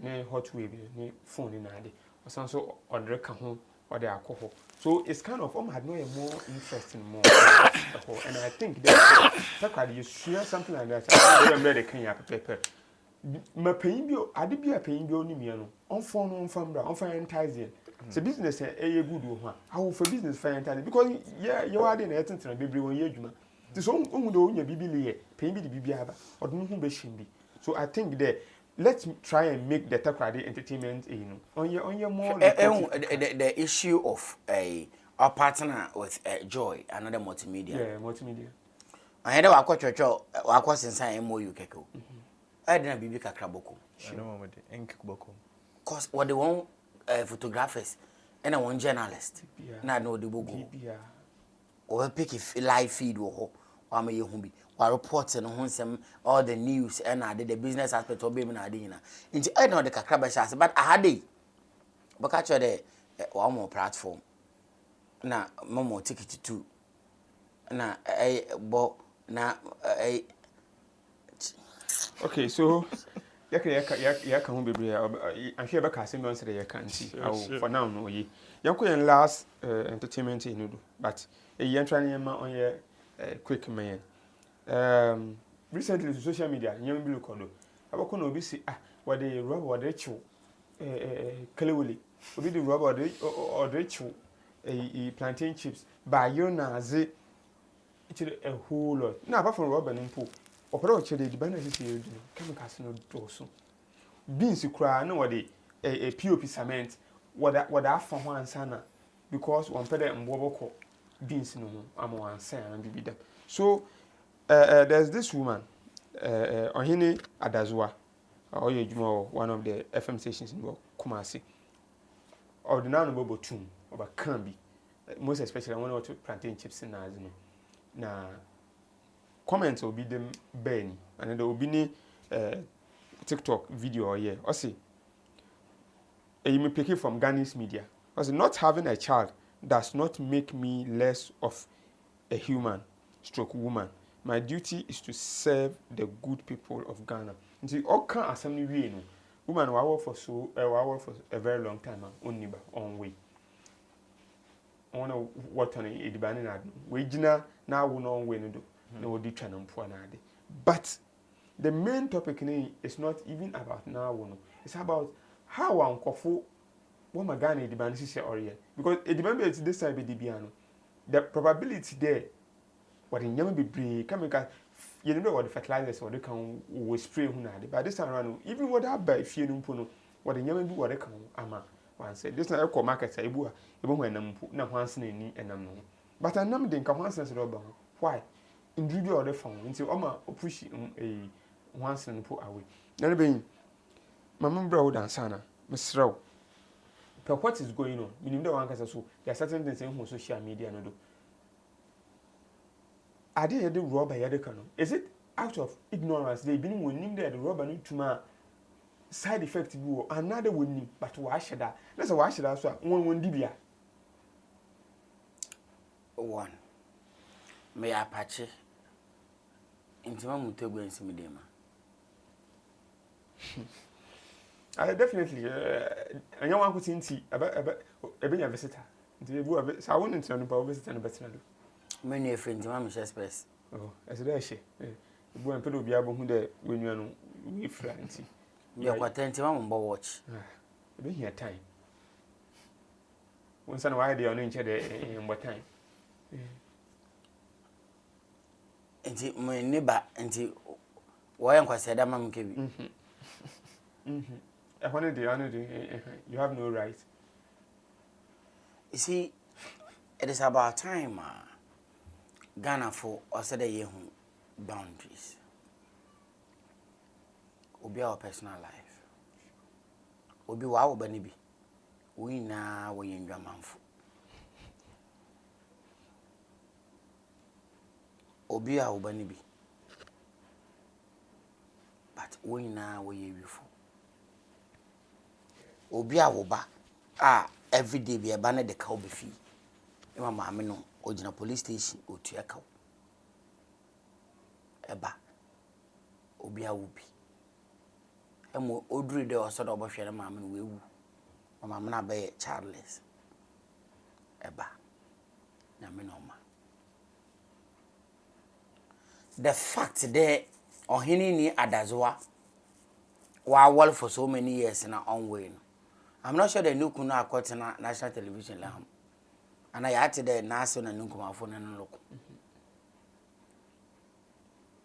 ne hot wave ni phone ni na ade or something order ka ho or the alcohol. So it's kind of had no more interesting more. And I think that you share something like that. I remember the Kenya paper. My paying bill, I did be a paying bill on phone on family, on fire enticing. It's a business a good one. How for business fire enticing? Because you are in a tent and a baby 1 year. This own your BB paying the BB or no be shimby. So I think that let's try and make the Takrady entertainment, on your more the issue of our partner with Joy, another multimedia. Yeah, multimedia. I had a quite inside MOU Keko. I didn't be Kakraboko. Because what they want photographers and I want journalists. Now know the book. Or pick a live feed or may you be. Or reports and on all the news and I did the business aspect of baby Nadina. Into I know the Kakrabashas, but I had it. But actually, one more platform. Now, Momo ticket too. Now, okay, so yaka ho bebre ahwe be ka asem don say yaka nti for now no yi yanko yen last entertainment in do but yen try na ma on ye quick man recently social media nyam bi lokodo abako na obi si what the rubber what the chiw kelewele obi the rubber or the chiw plantain chips by you na ze a whole lot na apart from rubber nimpo opera o chere di bana sisi edu chemicals no do so beans kura na what a pop cement what afa ho ansa na because one pede mboboko beans no am wan say na bibida so there's this woman Ohini Adazwa one of the FM stations in Kumasi ordinary no bobo tum oba kan bi most especially when we plantain chips in as no na comments will be them ben and there will be ni TikTok video or yeah or see you may pick it from Ghanaian media because not having a child does not make me less of a human stroke woman. My duty is to serve the good people of Ghana. Nti all can assembly we no woman wa work for for a very long time on on way on what on edibane na we gina na wo no on way no do na wo di twa na mpo na ade but the main topic is not even about now no it's about how ankofo what my Ghana edibane sise ore because edibane be this side be dibiano the probability there what in yam be brave chemical you know what the fertilizers or they can we spray hu na de but this time around even what that by fie no mpo no what in yam be what they can ama one say this na e market ebu a ebo hu enam mpo na hwanse na ni enam no but anam de nka hwanse se do ba ho why individual or the phone until oma push hwanse no mpo away na be mama bra wo dansa na mesrew but what is going on meaning the one kasa so there are certain things in social media no do are they the rubber yede kano is it out of ignorance they been winning there the rubber no tuma side effect bi wo another winning but wa sheda na say wa sheda so won di bia one me apache intima mutego ensimi dem I definitely anya wan kuti nti ebe nya visitor nti ebu sa won nti no pa visitor no betina do many a friend ma me space oh as there she ebu en pedo bia bo hu de wenua no we fra nti me kwatenti ma mbo watch ebe here time won sana wa de ono nche de mbo time enti me neba enti wo yan kwase da ma mkebi you have no right. You see, it is about time Ghana for us the year boundaries. Obi our personal life. Obi wa obani bi. We na we yendwa manfo. Obi a obani bi. But we na we yewifo. Obi a wo ba every day be eba na de ka obi fi e ma maame no ogina police station otua ka eba obi a wo bi emo oduru de o so do bo hwere maame no wewu maame na be Charles eba na me no ma the fact that ohini ni Adazwa wa wall for so many years na on way no I'm not sure the new kuna akoti na national television la. And I had to the national na nuku mafo na no look.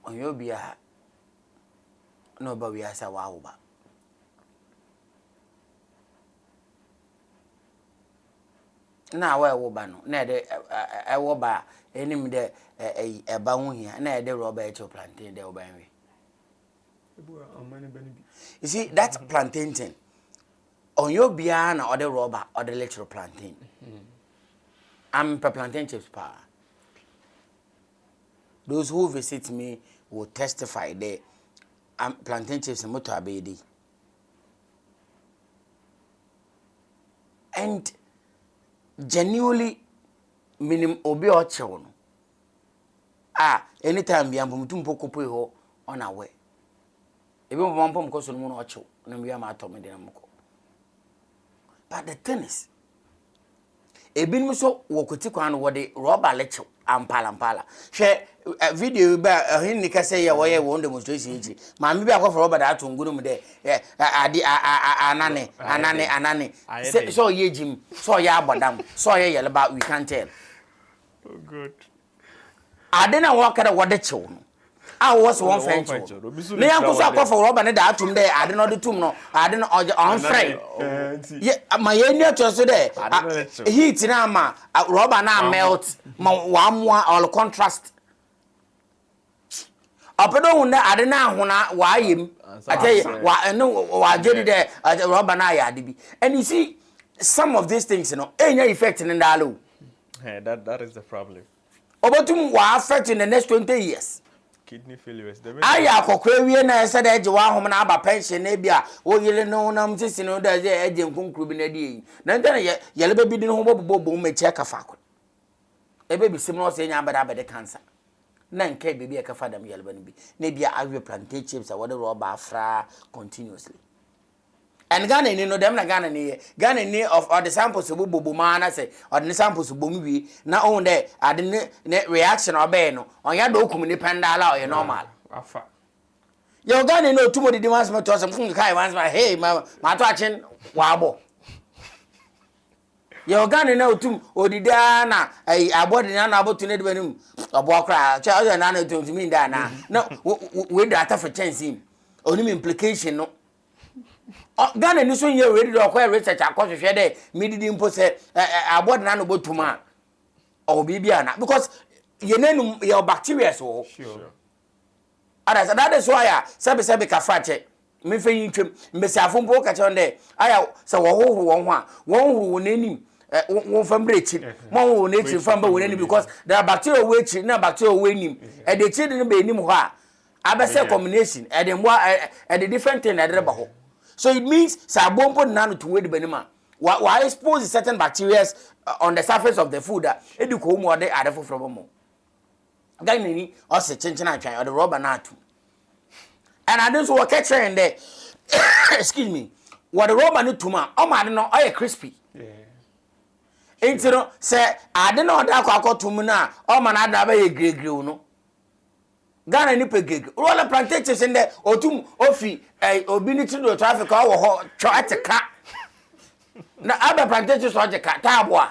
On your bia no ba we asa wa ba. Na wa wo ba no. Na de e wo ba enim de e ba hu hia. Na de rubber e plantain de wo ba nwe. You see that plantain thing on your biana or the rubber or the electro plantain. I'm plantain chips pa. Those who visit me will testify there. I'm plantain chips and motor abedi. And genuinely minimum obi ocho. Anytime we am mutum poko po ho on our way. Even one pump cost no more cho, no me am atom de amko. But the thing is, ebin so wokoti kwan wo de rubber lecho ampala. Hwe video ba hin ni ka say ye wo ye won demonstration echi. Ma me bi akọ for rubber da to ngunu mu de ade anane. So ye jim, so ye abodam, so ye yeleba we can tell. Oh good. Ade na wo kada wo de chew no. I was one French. Me uncle so akọ for rubber ne da atum de ade no de tum no, ade no on friend. Yeah, my enya to so there. Heat na ma rubber na melt, ma wa all contrast. Opedo hu na ade na hona wa yim. I tell you, wa jedi there rubber na ya ade bi. And you see some of these things, you know, enya effect in ndalo. Hey, that is the problem. Obotum wa affect in the next 20 years. Kidney failure. Aya akokwa wie na ese da eje wa hom na aba pension na bia wo yele no na mtisi no da eje nkonkuru bi na die na nta yele be bi din ho bobo mechi akafa akọ ebe bi sim no se nya abada de cancer na nke bi e kafa dam yele ba ni bi na bia awe plantain chips a wode rubber afra continuously. And Ghana ni no dem na Ghana ni of all the samples bobo ma na say or the samples bomu wi na on there ade ne reaction obey no on ya do kum ni pendala o normal afa yo Ghana no tumo di demands me to some kai once my hey ma to achen wa abo yo Ghana no tum odida na ai abodi na abotu ne de banim obo kra cha o na na tum mi da na no we data for chance him oni implication no Ghana ni so ye ready to acquire research akọ hwehwe de medidi mpo se abode na no botuma o bibia na because ye nanum your bacteria so sure ada that is why sebe ka frache me fe yin twem mbesiafo mpo ka che onde aya se wo hohoro won ho a won horo won anim won fambre echi mo ho won echi famba won anim because there are bacteria we echi na bacteria we anim e de echi de be anim ho a abese combination e de mbo e de different thing e de ba ho. So it means sabompo nano to wait benima. Why expose certain bacteria on the surface of the food that edu ko mu ode adefo from mo. Gani ni o se chenchena atwan or the rubber na atu. And I don't so what catch in there. Excuse me. What the rubber no tuma o ma no o crispy. yeah Enti no say ade no da akọ tum na o ma na da ba ye gregre no. Ghana ni pegege roller plantain chips in there otum ofi obinity do traffic wo ho twa na aba plantain chips o jeka taboa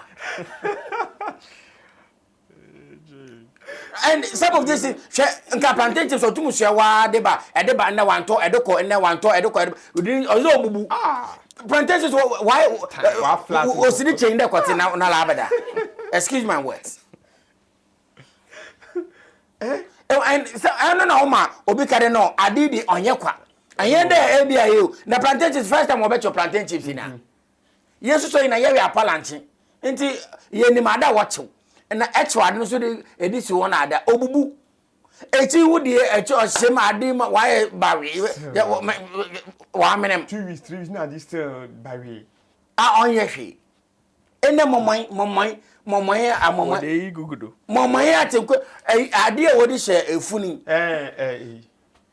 and some of this nka plantain chips otum hwe wa de ba na wanto edeko udin ozo obubu plantain chips why o sini chain de kwete na labada excuse my words and so I don't know ma obi kare no adidi onye kwa anye de ebia you na plantain chips first time obecho plantain chips na yesu so ina ye we apalanche nti ye ni ma da wacho na echo ade no so de edisi won ada obubu echi wudi echo oshem ade ma why bawi wa menem 2 weeks 3 weeks na this still bawi onye hwe ene momoi amomoi dey gugudo momoi atenko ade e wodi hye efuni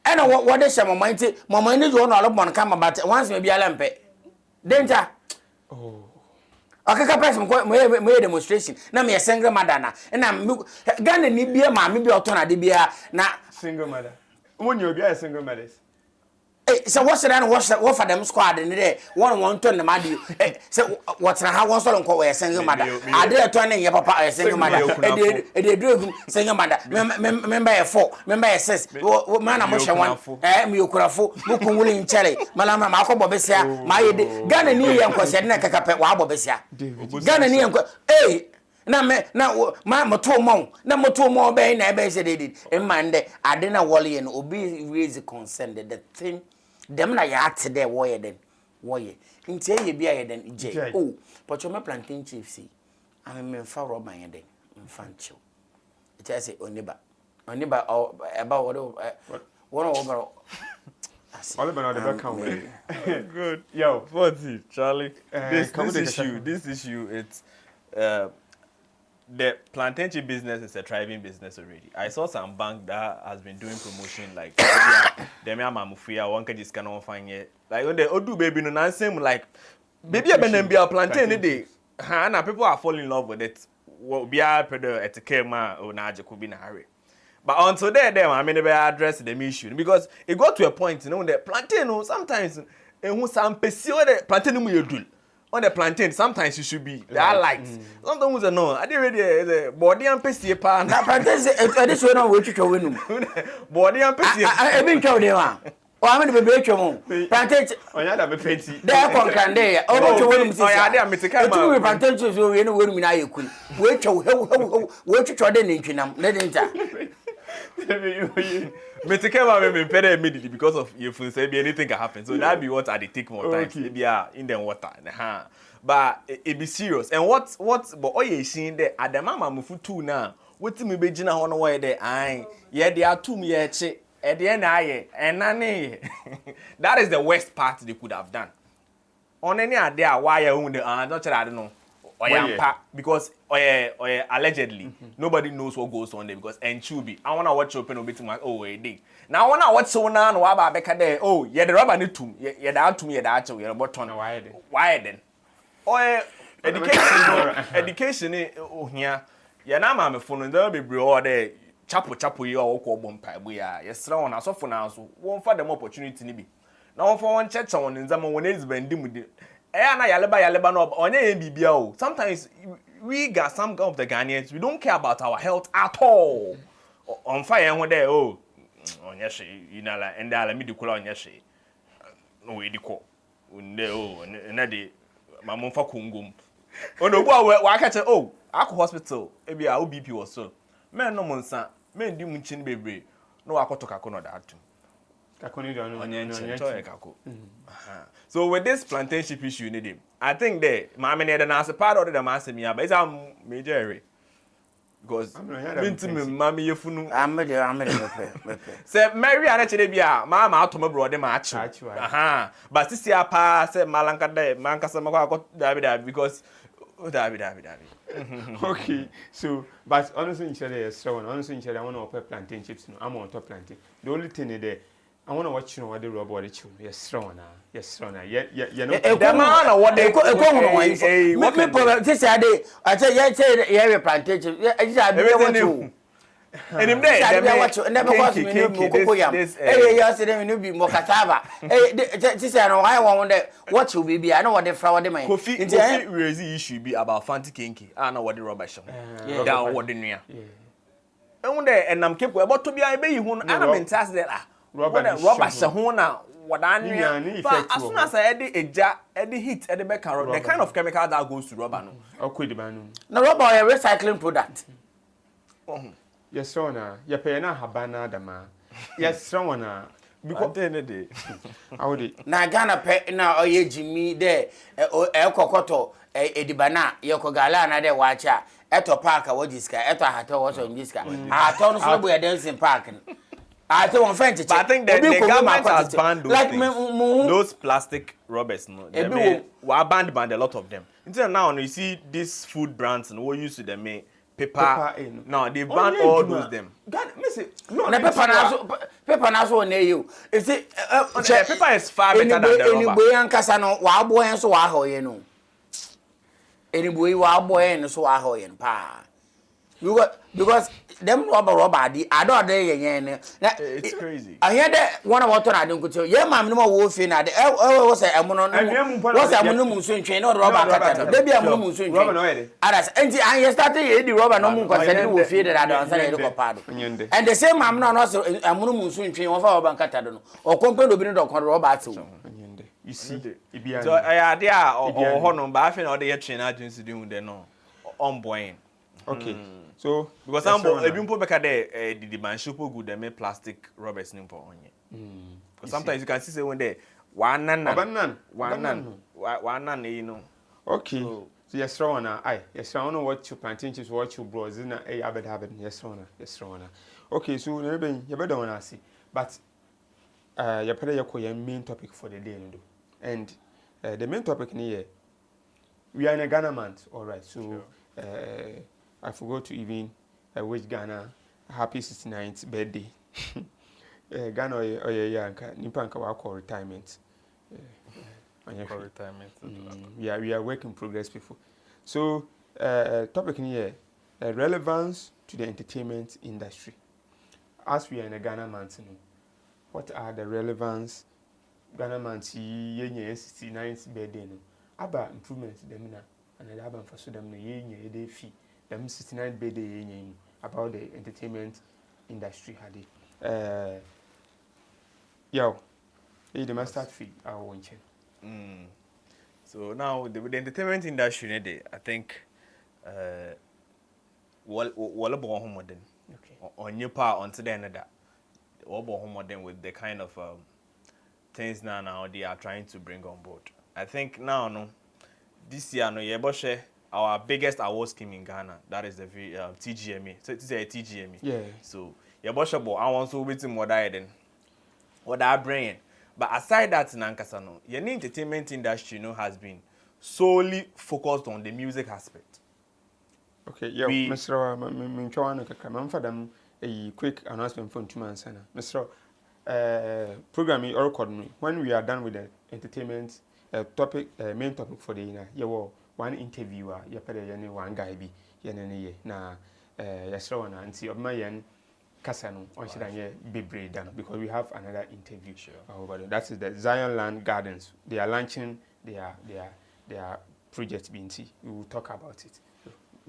ena wodi hye momoi nti momoi ni jo no olobon kama but once me bia lempe danger akaka person ko me demonstration na me single mother na Ghana ni bia ma me bia oton ade bia na single mother won you bia single mothers so what's that what for them squad in there one ton na madi so what's na how one solo nko we single mother ade to na ye papa single mother e dey do single mother member e 4 member e 6 man na mo hwe wan me yokurafo mo kunwuli nchele malama ma akọ bobesia ma ye de Ghana ni ye nkwose na kakape wa bobesia Ghana ni ye nko na moto mo be na be se dey mande ade na wole ye no obi raise concern the thing dem na ya ate there wo ye den wo ye nti ye bia ye den je oh but you me plantain chips am me fa rubber ye den mfancho it say oniba eba what over all about the back away good yo 40 Charlie this issue it's the plantain chip business is a thriving business already. I saw some bank that has been doing promotion like them mamufuya one can just cannot find it. Like when they do baby no nonsense like baby a plantain day. And people are falling in love with it. Well, be a pedo etiquette ma or na could be in a hurry. But until there, I mean, they address the issue because it got to a point, you know, the plantain sometimes and who some pesio the plantain you do on the plantain. Sometimes you should be that light. Sometimes no, I didn't ready body and pesio pan. Na plantain this one on which you win. Body and pesio. I been told you one. Oh, I'm going to be able plantain. Oh, yeah, that be petty. They are conquering there. Oh, to win. Oh, yeah, they are making a two plantains. So we know when I could wait to try the nation. Let it. But to come out and pay immediately because of your food, say anything can happen. So that be what I take more time. Maybe in the water, but it be serious. And what? But all you seeing there at the mama mufu too now. What me be jina hono way there? Aye, yeah, they are 2 me at the end. Aye, and nani. That is the worst part they could have done. On any idea why you own the not I don't know. Because allegedly nobody knows what goes on there because and Chubi I wanna watch open a bit my day. Now I wanna watch so now no about Becca there. Oh yeah the rubber need to yeah that to me that you're button why then? Education oh here yeah now my phone there be bro there chapo you or ko bompa we are yes on so for now so won for them opportunity ni bi. Now for one church on in zaman when is bending na yaleba no onye bibia o. Sometimes we got some of the Ghanaians we don't care about our health at all. On fire when there oh onye she you know like and ala me di kula onye she no we di ko unde oh na de mamon fa kongom ono bo wa ka che oh akọ hospital e bia OBP was so men no monsa men di mu chin bebre no akotokako no da atum. So with this plantation issue, you need him. I think that my man as a part of the master me, but it's a major area. Because mommy, you funu. I'm say Mary and actually be a mama out to my brother match. But this year pass Malanka de Mancasama got David because David. Okay, so but honestly, each other is strong. Honestly, each other I want to open plantain chips. No, I'm on top plantain. The only thing is there. I want to watch you know what the robot chew. Yes, strong now. Yeah. No. The man what they what me problem this day. I say yeah plantation. I be what and him there never was me no kokoyam. Eh yesterday me no be mo cassava. This no I want what you be I know what the flower dey man. Kofi raise issue be about fanti kenki. I know what the rubber shop. Down what the nua. And there and am keep about to be I be hu and am intast there rubber shop na what I knew. But as soon as I the heat the back the kind of chemical that goes to rubber no. Okay the man. No rubber a recycling product. Yes, Rona. You pay na habana dama. Yes, someone. Because then day. How did Na Ghana pe na oye Jimmy there kokoto edibana yokogala na de wacha eto park wajiska eto hato was on jiska hato no so boy dancing park. I don't want to. But I think the government has banned those like those plastic rubbers. No, they were banned a lot of them. Until now, you see these food brands and what used to them make paper. No, they banned all those them. God, miss it. No, paper now so near you. Is it? Paper is far better than the rubber. Anybody and Casano, wow boy and so I you know. Anybody wow boy and so I pa. Because them rubber I don't know. It's crazy. I hear that one of what I don't go to. Yeah, ma'am, no more wolf in that. Was a moon was a moon soon train or rubber. Maybe a moon soon. And I started the rubber no moon concerning wolf feed that I don't say the copado. And the same I'm not also a moon soon train of our bancatadon or company of the rubber too. You see, so I idea or honor bathing or the train agency doing the no on boy. Okay. So because some people back there the demand super good they make plastic rubbers nimpo onye. Because sometimes you can see say when they one nan you know. Okay. So yes strong na I yes strong no what you plantain chips what you bros na habit yes strong na. Okay, so you better wanna see. But you put your main topic for the day no. And the main topic here we are in a Ghana month, all right. So I forgot to even wish Ghana happy 69th birthday. Ghana oye nipa nka wa call retirement. For retirement. We are work in progress people. So topic here, relevance to the entertainment industry. As we are in the Ghana month, what are the relevance Ghana month yenye 69th birthday no? Aba improvements them na and aba mfaso them na yenye dey fee them 69th birthday yenye about the entertainment industry had it. Yo, the master fee our one chain. So now with the entertainment industry, I think wala bo home modern. Okay. On your part onto the end of that. Wala bo home modern with the kind of things now they are trying to bring on board. I think now no this year no yeboshe our biggest award scheme in Ghana, that is the TGMA. So it's a TGMA. Yeah. So yeboshe bo I want to wait more than what I bring. But aside that in Ankasa no, your entertainment industry has been solely focused on the music aspect. Okay, yeah, Mr. Minchwana Kakam for them a quick announcement from 2 months. Mr. Programming or recording when we are done with the entertainment topic, main topic for the year, one interviewer, one guy be ye na yesrawana and see of my yen Kasano on be brave done because we have another interview. Sure. That is the Zion Land Gardens. They are launching their project BNT. We will talk about it.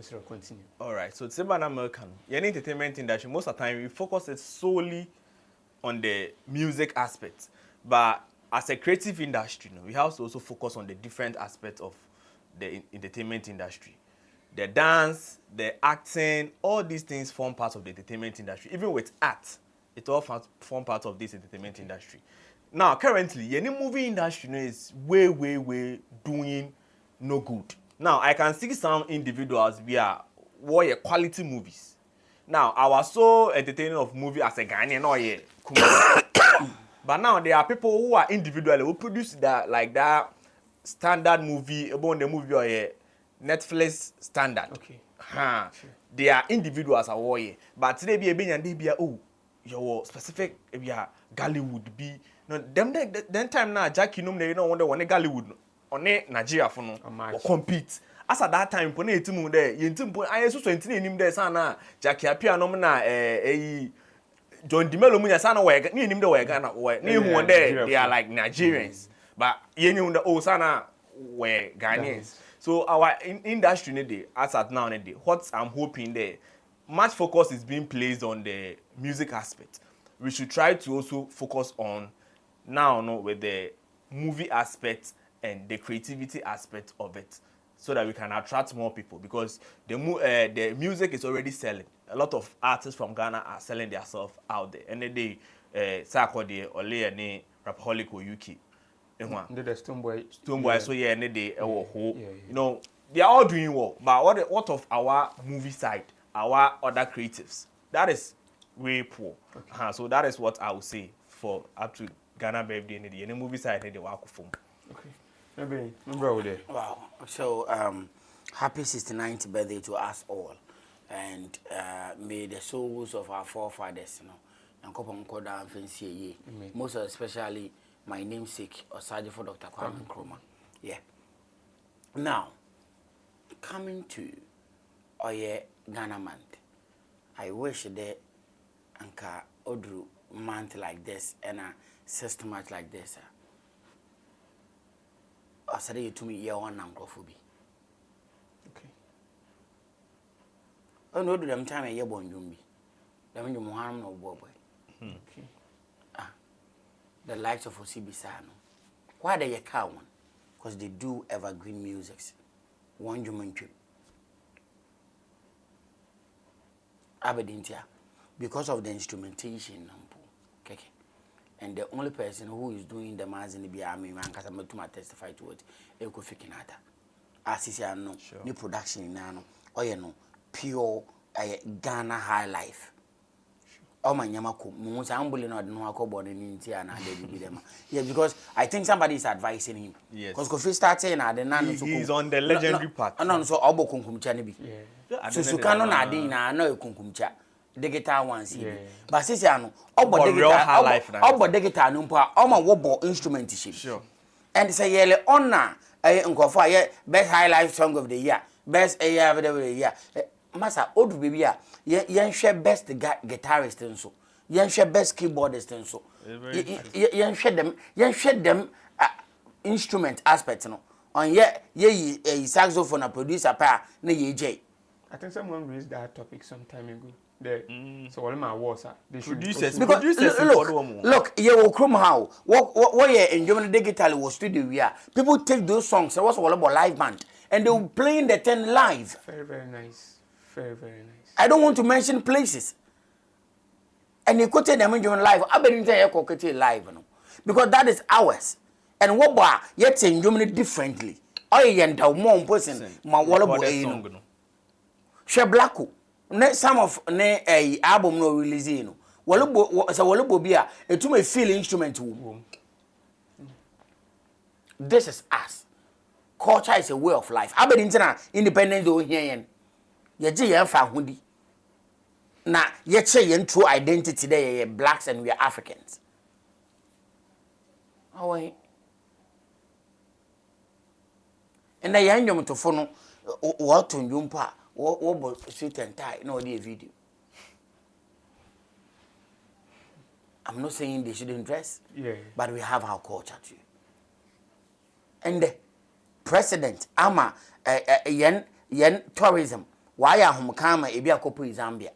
Mr. Continue. All right. So it's about American. Your entertainment industry most of the time we focus it solely on the music aspect, but as a creative industry, we have to also focus on the different aspects of the entertainment industry. The dance, the acting, all these things form part of the entertainment industry. Even with art, it all form part of this entertainment industry. Now, currently, any movie industry is way doing no good. Now, I can see some individuals watch quality movies. Now, I was so entertaining of movie as a Ghanaian, but now there are people who are individually who produce that standard movie about the movie or Netflix standard. Okay. Sure. They are individuals are warrior, but today be a bin and they be your specific Gollywood be no them then time now Jackie no they don't wonder when Gollywood on Nigeria for no or compete. As at that time, pone etimu there, yentim I so 20 enim there sana Jackie appear no na John Dimelo munya sana we ni enim there we Ghana we ni hu there they are like Nigerians, but yenyu the sana we Ghanaians. So our industry as at now what I'm hoping there, much focus is being placed on the music aspect. We should try to also focus on now with the movie aspect and the creativity aspect of it, so that we can attract more people because the music is already selling. A lot of artists from Ghana are selling themselves out there, and they Sakode Ole ne Rapaholic or UK. The Stoneboy. Stoneboy, so yeah, you know, they are all doing well. But what of our movie side, our other creatives? That is way poor. Okay. So that is what I would say for up to Ghana birthday and the movie side they work for. Okay. Maybe remember there. Wow. So happy 69th birthday to us all, and may the souls of our forefathers, most especially my namesake, Osaji for Dr. Kwame Nkrumah. Yeah. Now, coming to Oye Ghana month, I wish that Anka Odru month like this and a system month like this. I said you to me year one Namkrophobia. Okay. I know them time a year born Jumbi. Them you Muhammad no boy. Okay. The likes of Osibisano. Why they a cow one? Because they do evergreen musics. One human trip. Aberdeentia. Because of the instrumentation. Okay. And the only person who is doing the mass in the army, man, because I'm to testify to it, Eko Fikinata. As is no new production in Nano, or you know, pure Ghana high life. oh my nyamako musa ambule no de no akobo ne nti ana de bi dem yeah because I think somebody is advising him Yes. because Kofi started na de na no so He's on the legendary path. no so obo kunkumcha ne bi Yeah. so kano na de na na kunkumcha digital ones Yeah. but since ano obo But real high digital life na. obo digital no mpo o ma wobo instrument shape Sure. and say yele honor nkofo aye best high life song of the year best year of the year masa odu baby a yen hwe best guitarist nso yen hwe best keyboardist nso yen hwe them instrument aspect no on ye saxophone a producer pa na ye j I think someone raised that topic some time ago. So all my awards are they should Producers. also- because Producers look ye will come how what ye enjoying digital was studio we are people take those songs and what's all about live band and they will playing the 10 live. Very, very nice. Very, very nice. I don't want to mention places. And you could take them enjoying live. I been in live no? Because that is ours. And what boy yet enjoying it differently. Oh yeah, and more person my wallabo no. She blacko. Ne some of ne album no release no. Wallabo be a to me feel instrument wo. This is us. Culture is a way of life. I been independence do here. Ye je yen fa hodi na ye che yen true identity there ye blacks and we are Africans. Away. And the young young to phone what to yumpa what sweet and tie no the video. I'm not saying they shouldn't dress, but we have our culture too. And the president ama yen tourism why are home kama ebi akopo Zambia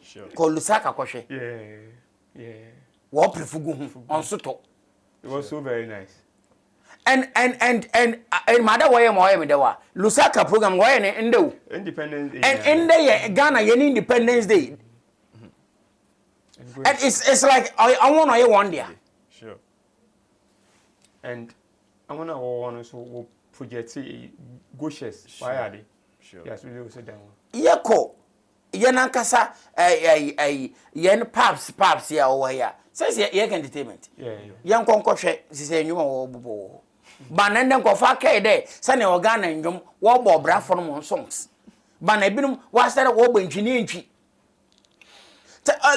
Sure. ko Lusaka kwhwe Yeah. wo prefugu hu on soto It was so very nice. and mother way mo me dewa Lusaka program why ne ndew Independence Day. and in the Ghana yen Independence Day and it's like I want to one day Sure. And I want to also project Goshes. Why are they? Sure. Yes, we will sit down. yeko yenankasa yen paps ya over here says ye entertainment yen konkohwe sise enwuma wo bobo ba na ndem kofa kai de sane organa ndwom wo bo brafo no songs ba na binum wa start wo bo ntwini ntwi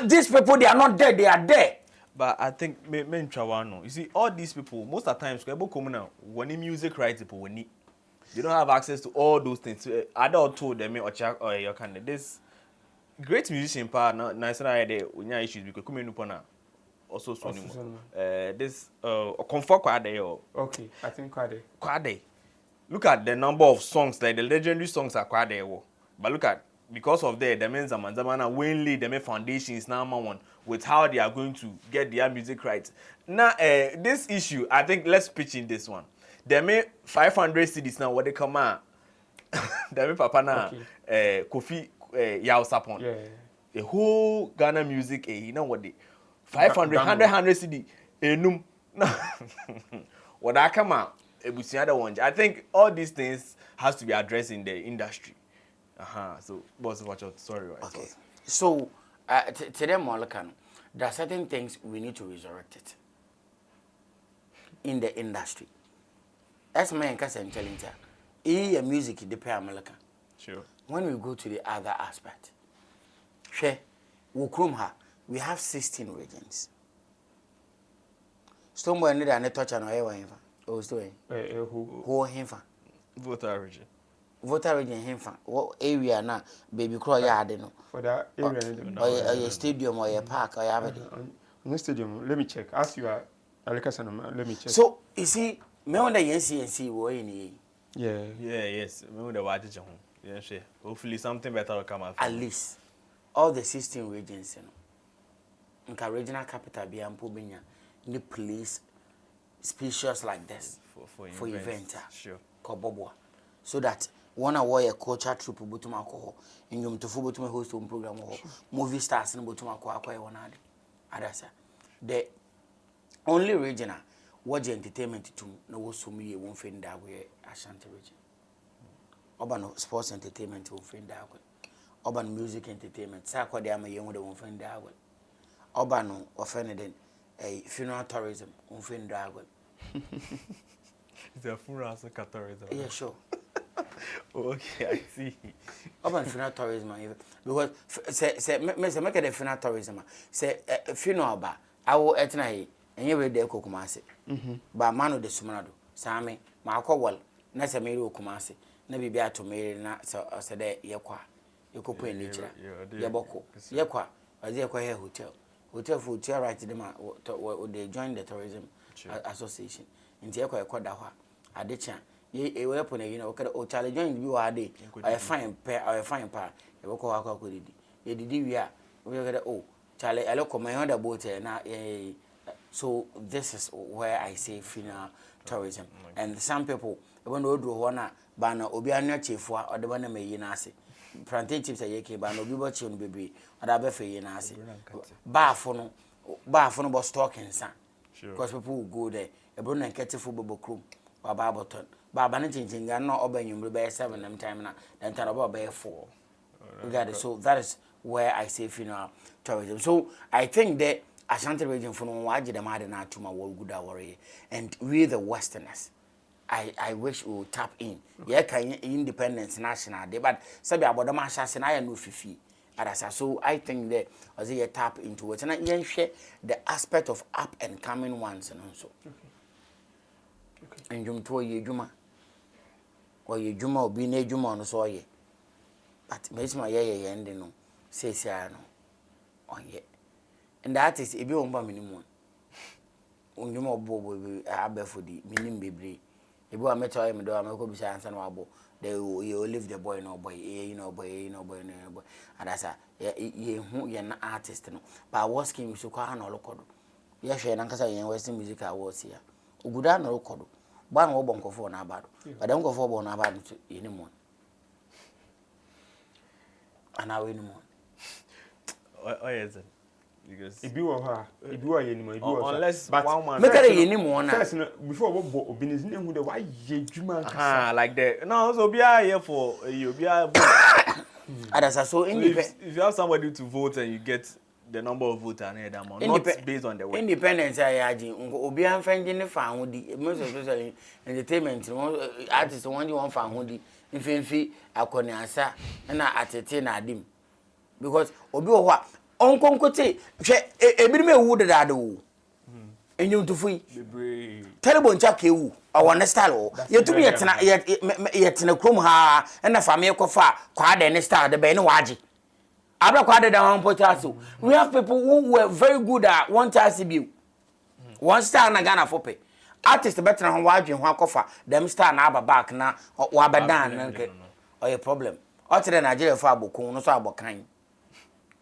these people they are not dead, they are there. But I think you see all these people most of the times come now when music writes people when you don't have access to all those things. I don't told them or check or your kind of this great musician part nice idea when you issues because come in upon also so this comfort quad okay, I think quad look at the number of songs like the legendary songs are quad but look at because of that means Zamana Winley the foundation is now one with how they are going to get their music rights. Now this issue I think let's pitch in this one. They made 500 CDs now what they come out. They made Papa na Kofi Yao Sapon. Yeah. The whole Ghana music you know what they 500 100 CD enum. What I come out I think all these things has to be addressed in the industry. So boss watch out sorry right. Okay. So today Molokan there are certain things we need to resurrect it in the industry. That's my cousin telling you. Music depend American. Sure. When we go to the other aspect, we have 16 regions. Stombo need an touch on our oh, doing who him Voter region. Voter region him what area now, baby crow yard no. For that area Or your stadium or your park or your no stadium. Let me check. As you are let me check. So you see, me on the NCNC wo any. Yeah. Yes. Remember the watch home. Yeah, sure. Hopefully something better will come out. At least all the 16 regions, nka regional capital be ampo benya ni place spacious like this for event. Sure. Koboboa. So that one award a culture troupe botuma alcohol in yum to botuma host home program movie stars in botuma akwa one adasa. The only regional what entertainment to no was so me won't find that way Ashanti region. Urban sports entertainment won't find that way. Urban music entertainment. Sakwa de ama young won't find that way. oba no offended a funeral tourism on fin dragon. It's a funeral tourism. Yeah, sure. Okay, I see. Urban funeral tourism, because say make a funeral tourism. Say funeral ba, I will etna and you will de Kumasi. Ba mano de Sumanado, Sami, Marco Wall, Nasa Miro Kumasi, Nebi Beato Mary, so Sade Yakwa, Yoko in nature, Yaboko, Yakwa, as the Aqua Hotel food, right to them, they join the tourism association in the Aqua Quadawa, Adicha. Ye weapon, you know, or challenge you are day, I fine pair, or a fine pair, a walk out with it. Ye did we are, oh, Charlie, I look on my other boat, now, so this is where I say funeral tourism. And some people, when we do one, banner, Obiana chief, or the one may yenasi. Plantain chips a yake, ban, or be on baby, or a buffet yenasi. Bar for no stalking, son. Because people will go there, a brun and catch a football crew, or Barberton. Baba changing no obey you by 7 them time now, then turn about by 4. We got it. So that is where I say funeral tourism. So I think that Ashanti region for no wajid the madina to my world good warrior. And we the Westerners. I wish we would tap in. Yeah, can independence national day, but sabi about the mashas and I know fifi. So I think that as you tap into it, and I share the aspect of up and coming ones and also. And you to ye juma. Or ye juma or be ne juma on so ye. But makes my ye ending no. Say no. On ye. And that is a bit on minimum. On you more bobo abe for the minim baby. If you are met him, do I make up science and wabo. They will leave the boy no boy, no boy, no boy, no boy. And that's a ye an artist. No. But I was king so car no local. Yes, and Uncle Western Music Awards here. Uguda no local. Ban wo bonko for na bado but dem go for bon na bado to anymore and I anymore oh yes because if you are if you are anymore unless but one man make it anymore na first before what obinizin who the why ye juma like that no so be here for you be adasa so if you have somebody to vote and you get the number of voters and that amount, not based on the way. Independence, I add Obi and finding the family, most especially entertainment, artists, one you want family, if in fee, I can answer, and I attain Adim. Because Obi, what Uncle could say, a bit me wood that do. And you to free. Terrible Jackie, I want to style. You to be yet in a chrome ha, and a family cofa, quad and star the Benuaji. We have people who were very good at one time. One star na Ghana for pay. Artists better than watching one cover. Them star na back na wabadan or a problem. Out to the Nigeria for Boko, no so about kind.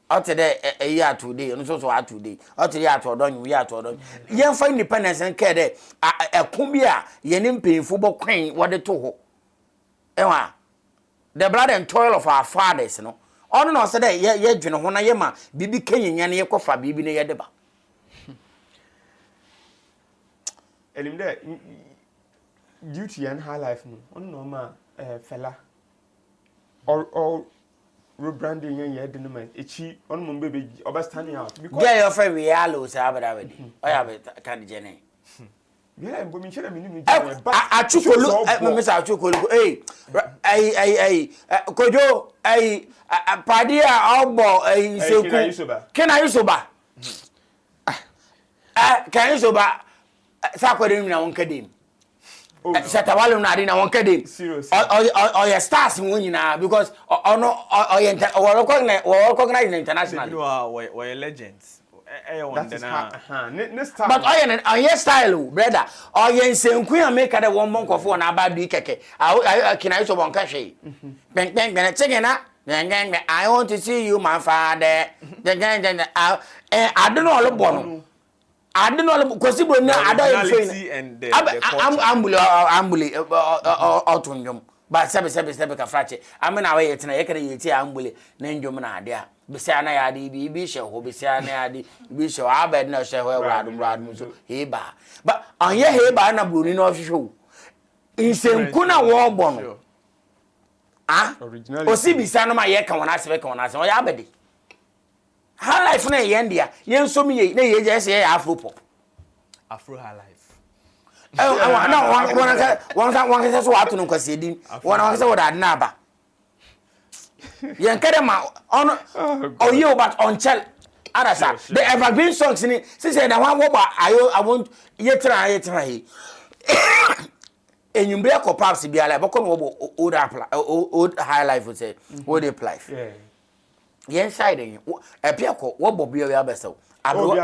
Out to the a year today, and so out today. Out to the year to done, we are to done. Young for independence and care there. A cumbia, yenim pay football queen, what the two. Ewa, the blood and toil of our fathers, you know. Ono no say dey ye dwene ho na ye ma bibi kenyinya na ye kofa bibi na ye deba elim dey duty and high life no ono ma fella or rebranding ye de no man echi ono mo bebe oba standing out because yeah your friend we allo say abada bedi oya be kan jene yeah but me chere me ni achukolu me say achukolu kojo padi a ogbo seku kena yusoba kan yusoba sakwede na won kadem satawale na ade na won kadem o ye stars won nyina because ono o recognize internationally we legends that is but oye style brother oye nsenku ya make the one monk of one abadu keke kena yusoba on kahwe ben chicken na I want to see you, my father. I don't know all about it. I don't know because I'm ambuli but sebi ka frache amena we yetina ye kere yeti ambuli na ndwom na ade a bisia na ya de bi hye ho bisia na ya de bi hye abed na hye ho radum so heba but anye heba na bruni no hwehwe insenku na wo gbo no ah osi bisa no ma ye ka wona sebe ka wona se o ya abede High life na yendia. Yen so me ye na ye just say Afro pop. Afro high life. One say so atu no kwase din. One say what na ba. Yen kede ma on oh you but on chel. Arasa the evergreen songs ni say that one wo ba I want yetra he. Enyumbre ko paps bi ala boko no wo old high life we say old life. Yeah. Yen side yin epia ko wo bo bi ya beso. Abro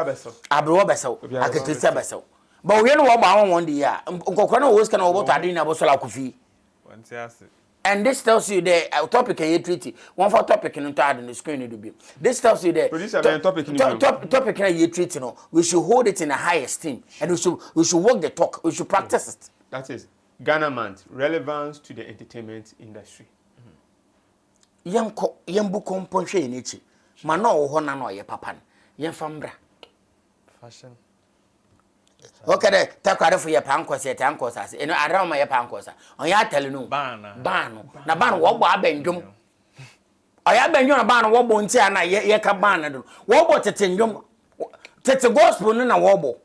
beso. Aketese beso. But we no wo ba won di ya. Nkokoro na wo ska na wo to ade na bo so la kofi. And this tells you the topic and treaty. One for topic and add in the screen to be. This tells you the topic and you treaty. No, we should hold it in a high esteem, and we should work the talk. We should practice it. That is Ghana Month, relevance to the entertainment industry. Yambu komponche inichi. Mano ho na no ye papan. Yen fambra. Fashion. Okay, the takware for your pankos yet ankos as eno around my pankos. On ya tell no ban na ban wo bo abendwom. Oya benyo na ban wo bo nti ana ye ka ban do. Wo bo tete ndwom. Tete gospel no na wo bo.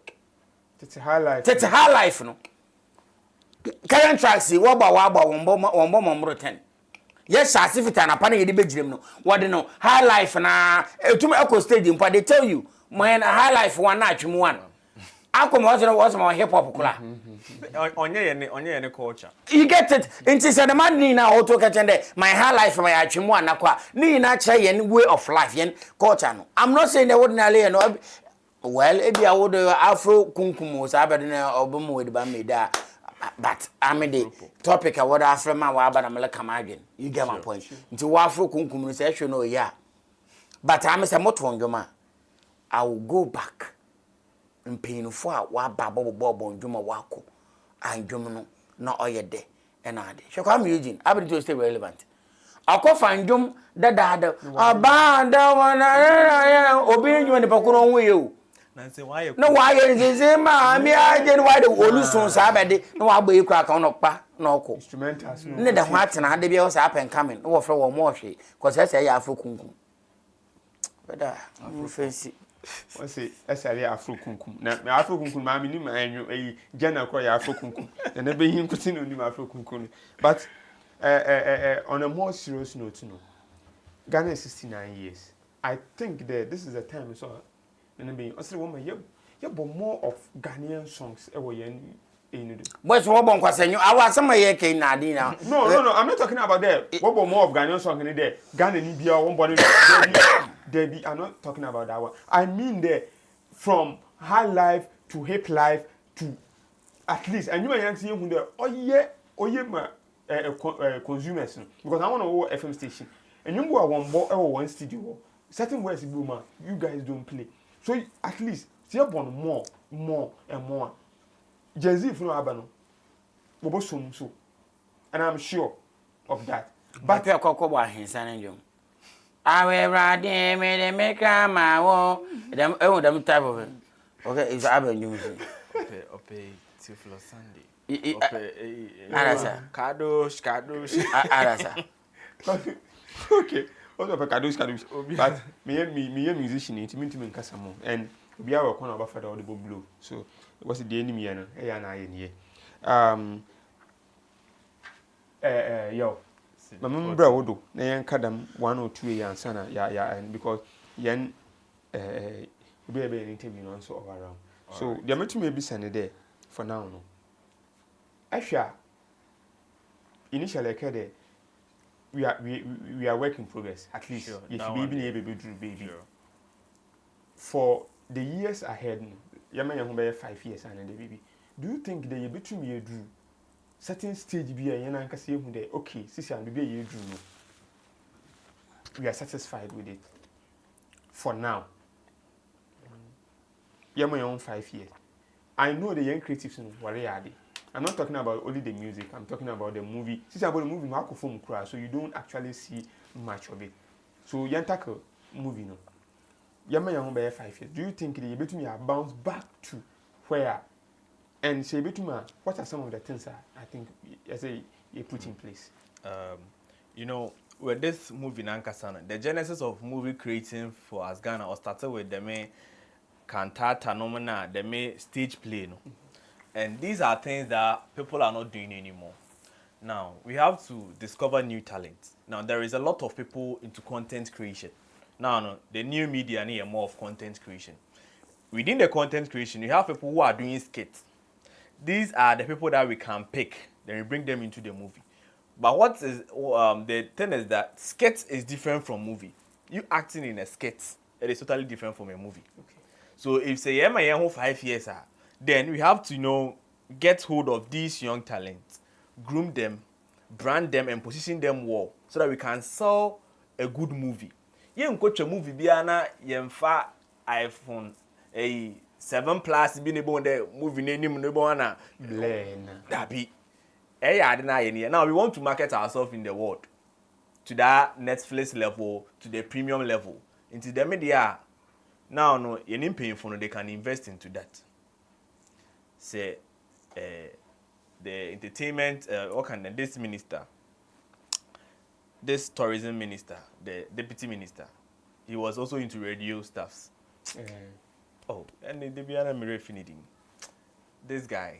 Tete high life no. Current tracks wo bo won bo momro 10. Yes, certificate na pan ye de begirem no. Wo de no high life na etum eco stage mpa they tell you my high life one na atwemu one. Akom was my hip hop kula. Onye ne culture. You get it. Inti say the man ni na auto catchende my high life my atwemu anakwa. Ni na kire yen way of life yen culture no. I'm not saying the ordinary no. Well, ebi a would Afro kunkum was abede na obomo we ba me da. But I mean the topic I would Afro man wa aba na mele come again. You get my point. Inti wa Afro kunkum no say no yeah. But I say moto ndwoma. I will go back. Mpinfo a wa babo ndwuma wako andwom no na oyede ena ade hwekwa am Eugene abedi to stay relevant akofa ndwom dada abanda wana obi ndwuma ne pakoro nwo ye o na wa ye nzeze ma mi aje ni wa de olusun sa abede na wa gba ikura kan no pa na oko instrumentals no ne da ho atena ade bia wo sa apen coming no wo fre wo mo hwe ko se ya Afro kunkum beda Afro fancy I say SRA Afro kunkum. Na Afro kunkum ma ni ma enyo eyi Ghana ko ya Afro kunkum. Na na be hin kuti no ni Afro kunkum. But on a more serious note no. Ghana is 69 years. I think that this is the time so na be I say woman you more of Ghanaian songs e wo yen Boys wo bon kwasenyo awasema ye ke na adi na. No, I'm not talking about that. What about more of Ghanaian song in there? Ghana ni bia one body Debbie, I'm not talking about that one. I mean from high life to hip life to at least and you young see who there my consumers because I want to FM station and you go one studio certain words you guys don't play. So at least see upon more and more. Jay-Z from Abano, Bobo so, and I'm sure of that. But you are Cocoa and you. I will ride him and make my wall. Them type of it. Okay, it's Avenue. Okay, Tiflo Sunday. Arasa. Kadosh. Arasa. Okay. What of a Kadosh? But me a musician, it means to me Casamo, and we are a corner of a audible blue. So it was the enemy and yo. My member would na yan kadam 1 or 2 years sana ya and because yan be an interview on so around. So the meeting may be sent there for now no. Asha initially kede we are work in progress at least sure, if baby. Sure. For the years ahead yama yan 5 years and the baby. Do you think that you between me do certain stage be a yana nka say hu dey okay sisi and be ye do no we are satisfied with it for now yama yon 5 years I know the young creatives no worry ade I'm not talking about only the music I'm talking about the movie sisi about the movie ma ko form kura so you don't actually see much of it so yan tackle movie no yama yon be 5 years do you think that you between you bounce back to where and say betuma, what are some of the things I think I say you put in place? You know, with this movie Nankasana, the genesis of movie creating for us Ghana or started with the main cantata nomina, the main stage play. No? And these are things that people are not doing anymore. Now, we have to discover new talent. Now, there is a lot of people into content creation. Now, no, the new media need more of content creation. Within the content creation, you have people who are doing skits. These are the people that we can pick, then we bring them into the movie. But what is the thing is that skit is different from movie. You acting in a skit, it is totally different from a movie. Okay. So if say yeah, my young 5 years, then we have to get hold of these young talents, groom them, brand them, and position them well so that we can sell a good movie. You coach a movie biana yemfa iPhone a 7 plus bi ne bon the movie name no bon na dabi now we want to market ourselves in the world to that Netflix level, to the premium level, into the media. Now no any painful they can invest into that. Say the entertainment what can this minister, this tourism minister, the deputy minister, he was also into radio stuffs. Oh, and the Biana Mire this guy.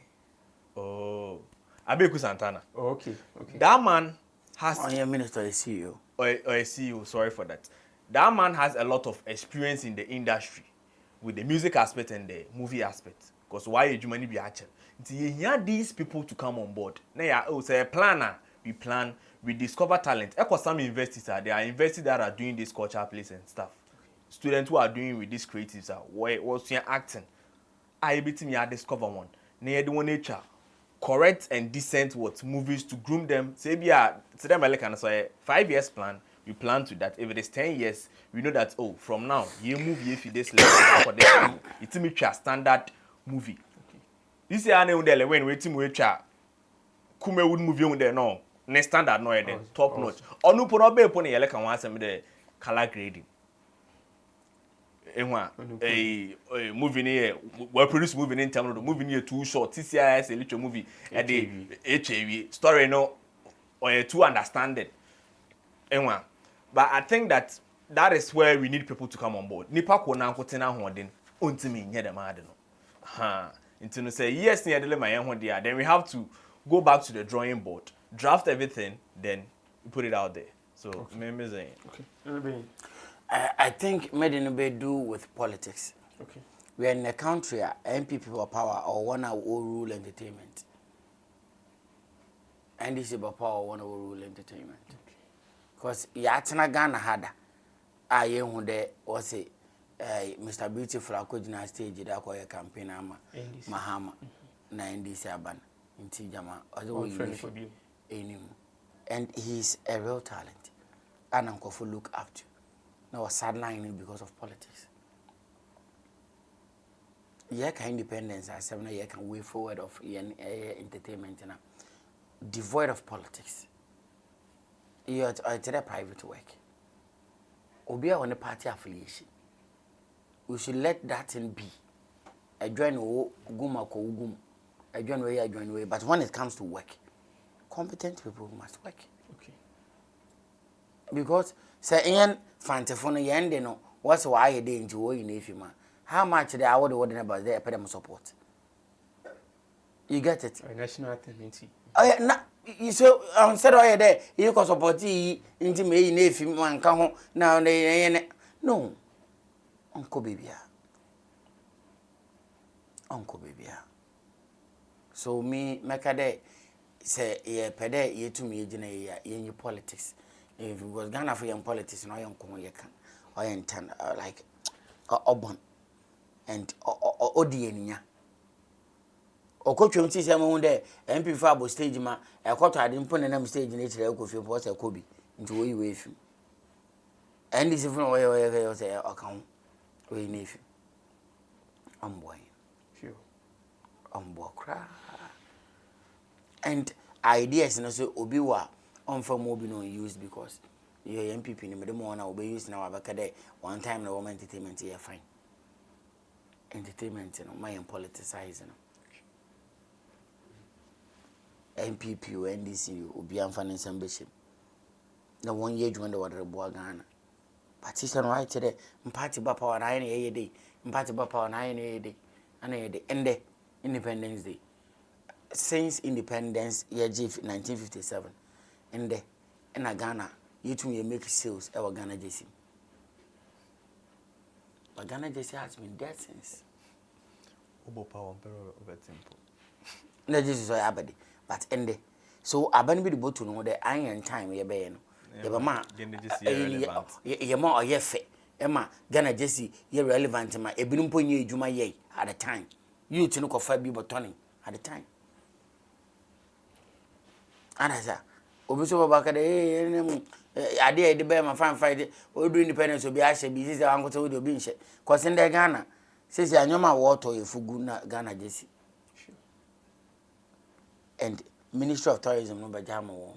Oh, Abeku Santana. Oh, okay. That man has. Oh, yeah, minister, a CEO. Or a CEO, sorry for that. That man has a lot of experience in the industry with the music aspect and the movie aspect. Because why you money be actual? You need these people to come on board. Now, say a planner. We plan, we discover talent. Some investors they are investors that are doing this culture plays and stuff. Students who are doing with these creatives are what's your acting. I bet me I discover one. Near the one nature. Correct and decent movies to groom them. Say to them like an 5 years plan. We plan to that. If it is 10 years, we know that from now you move if this level for this level. It's a standard movie. Okay. This year I know that when we team we kume would movie on there no. Ne standard no then top notch. Onu pono be pon yele kan wan asem the color grading. A movie near well produced movie in terms of movie near too short. TCIS a little movie at the HAV story no or too understanding. But I think that is where we need people to come on board. Nipa ko na nkotena hoden ontimi nye dem ade no. Ha into no say yes near the my ho there, then we have to go back to the drawing board, draft everything, then put it out there. So okay. Okay. I think Medinube do with politics. Okay. We are in a country MP people power or one who rule entertainment. And this is power one who rule entertainment. Because Yatsana Ghana had I who there was a Mr. Beautiful Akojina stage that call a campaign Mahama na NDC Aban in Tijama and he's a real talent and Uncle for look up to. Now sideline because of politics. Yeah, independence as 7 years can way forward of entertainment now. Devoid of politics. You're a private work. Obia on a party affiliation. We should let that thing be. I join Guma ko Ugum. I join way. But when it comes to work, competent people must work. Okay. Because say Ian Fantafona Yende no, what's why you did into in if you man. How much they are what about their epidemic support? You get it? National activity. Oh yeah, so instead of there, you can support into me in if you man come home now. No, Uncle Baby. So me make a day say yeah, pede ye to me in politics. If it was Ghana for young politics, no young come you can or intend like Obon and Odienia. O coach you see someone there MP for stage ma a quarter I didn't put a stage in it to was a Kobe into way with him. And this is from where say account we nephew. Boy. Boy cry. And ideas and also Obiwa on for more being used because your MPP in the morning will be used now about one time the woman entertainment here fine. Entertainment my politicizing. MPP or NDC will be unfinanced ambition. na one year when the water boy Ghana. But he's right today. Party Bapa and I any day. Party Bapa and I any day. And a end the Independence Day. Since independence, year 1957, and the in Ghana, you two make sales our Ghana JC. But Ghana JC has been dead since. Obo power over temple. No, this is why Abadi. But end the so Abani be the boat to know the iron time we are the Bama, ye more or ye fe, Emma, Ghana JC, ye relevant, my a binumpo ye Juma ye at the time. You to look of 5 people turning at the time. And I said, Obiso Bakade, I did the bear my fine fight, or do independence will be actually busy uncle to the bench. Cause in the Ghana, says I know my water if you good Ghana Jesse. And Ministry of Tourism, no by Jamo,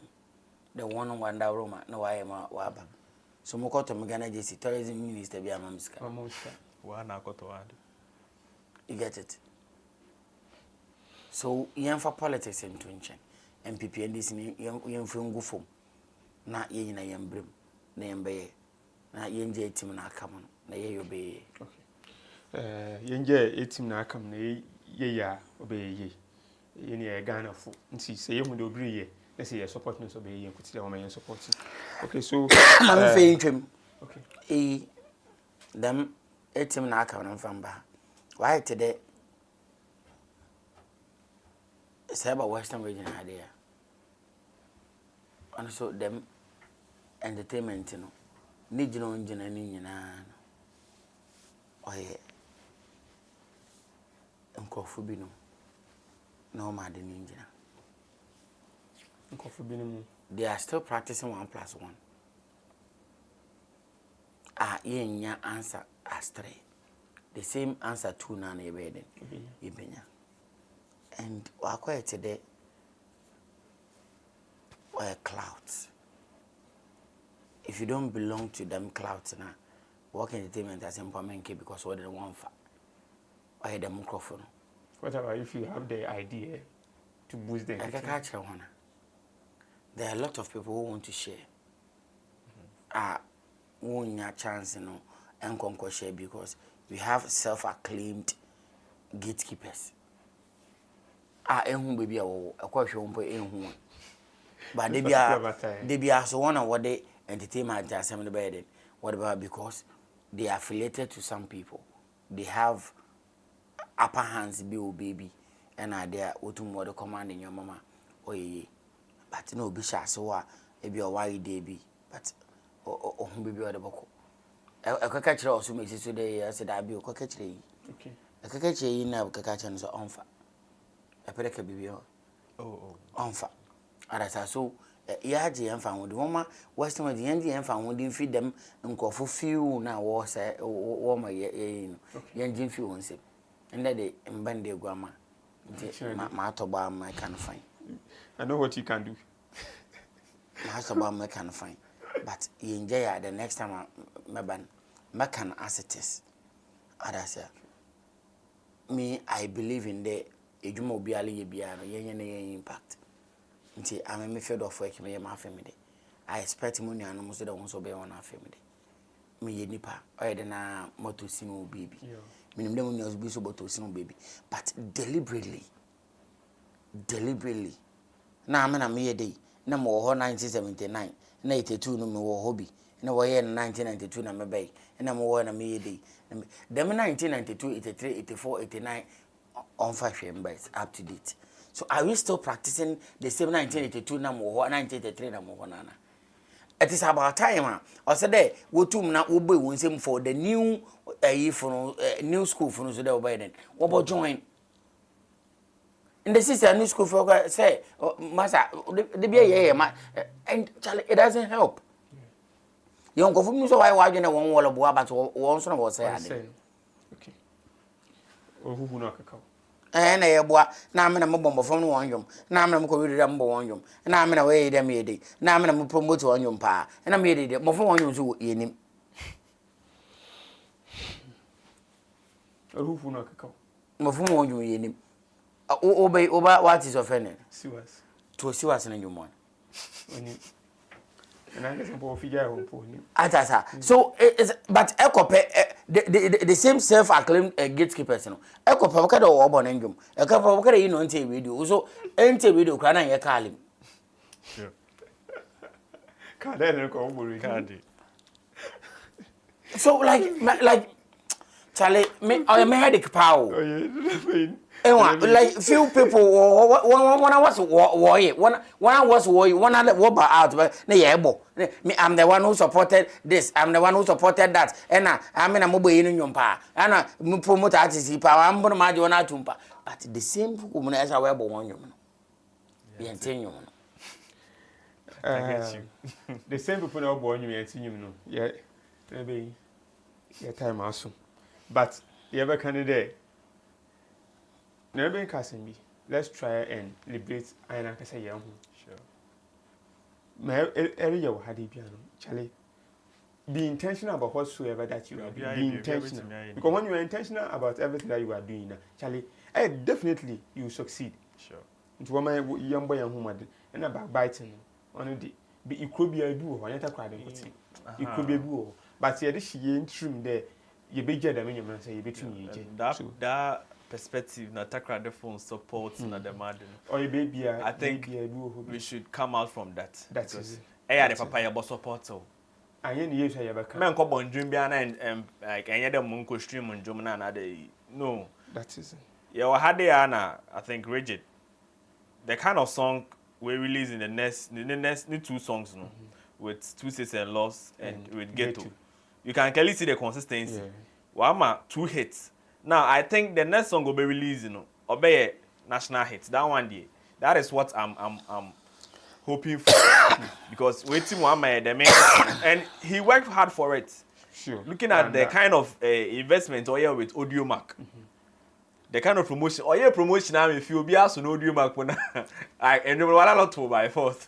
the one on one Roma, no I am a waba. So Mokoto Ghana Jesse, Tourism Minister be a mamska. One I got to add. You get it? So, young for politics in Twinchen. MPP and this young film go for na ye na yam brim na yam be na yenje team na aka mon na ye obey. Okay. Yenje team na aka na ye ya obey ye. Ye ne Ghana fo. Nti say ye hu do bri ye. Na say ye support no so obey ye nkuti o ma ye support. Okay, so I'm feeling trim. Okay. Them team na aka no famba. Why today? It's about Western region idea. And so them entertainment, you know, need no engine and in oh yeah, Uncofubino, no mad in engine. Uncofubino, they are still practicing 1+1. Your answer as 3. The same answer 2 none a bed. And we're quite today. Or clouds. If you don't belong to them clouds now, work entertainment as empowerment because what they want for or the microphone. What about if you have the idea to boost them? There are a lot of people who want to share. Won't your chance, you know, and conquer share because we have self-acclaimed gatekeepers. Baby, a question. But they be so one of what they entertainment just some the bed. What about because they are affiliated to some people. They have upper hands baby and are there what to command in your mama. Oh yeah. But no bisha so be a why they be. But oh baby or the boko. A catcher also makes it today. I said I be a catcher. Okay. A catcher in now catcher is on fire. A pedeka baby. Oh. On fire. Arasa so yaje yɛmfa ho de woma western world yɛnde yɛmfa ho de feed them nkɔfo few na wo say wo ma ye no yɛnde few ho nsem ende de mbande guama ma atoba ma can fine. I know what you can do. Ma atoba ma can fine, but yenje the next time meban ma can as it is. Arasa me I believe in the edwuma obi ale ye bia no yenye na yen impact. I'm a field of work, me my family. I expect money and almost the ones obey on our family. Me nipa, or the na moto sino baby. Minimum was be so to sino baby. But deliberately. Now I'm a mere day. No more 1979, 92 no more hobby. No way in 1992 na me bay. And I'm more than a mere day. Them 1992, 83, 84, 89 on 5 years up to date. So are we still practicing the same 1982 number or 1983 number? It is about time. I said that we two na we be one for the new new school for us there by then. What about join? In the system new school for say master the be and it doesn't help. You don't go for me so why you one wall of but one son was say. Okay. Or who knock a cow? And a boy, now I'm a bomb from one yum, now I'm going to remember one yum, and I'm away them a day, now I'm a promote on yum pa, and I made it more for one yum to him. Or who knock a cow? More from one you in him. Obey over what is offended. See us. To see what's in your mind. And I guess I'm figure out Atasa. So but ekope the same self-acclaimed gatekeepers no. Ekope wakada wo obo nangum. Ekope wakada you know ante video. So ante video kra na ye kalim. Sure. Cardi. So like Charlie, me headache power. Oh yeah. Like few people one was war one was war one other war out but me I'm the one who supported this, I'm the one who supported that, and I mean I'm in nyompa and I promote artist power I'm gonna imagine one atumpa but the same woman as I wear one you the same people now born you and you know yeah maybe yeah time also but you ever candidate never can be. Let's try and liberate Aina Kasa Yahu. Sure. My area had a piano. Charlie. Be intentional about whatsoever that you are doing. Be intentional. Because when you are intentional about everything that you are doing, Charlie, definitely you succeed. Sure. It's one my young boy and woman and about biting on the be it could be a duo, or not a crowd. It could be a duo. But yeah, this ain't true there. You be jet, I mean, you say you between you. That perspective na takra the phone support na the madden or a baby I think we should come out from that because the papa ya support so ayen yesu ya baka men ko bon dream bia na like enye dem nko stream njom na dey no that is yeah we had there na I think rigid the kind of song we release in the next two songs no with Two Sis and Loss and with Ghetto you can clearly see the consistency wama 2 hits. Now, I think the next song will be released, obey national hits. That one day, that is what I'm hoping for because waiting one man, the man, and he worked hard for it. Sure. Looking at the kind of investment or with Audio Mac, the kind of promotion or promotion I mean, if you be asked on Audio Mac, I and you will lot to by force.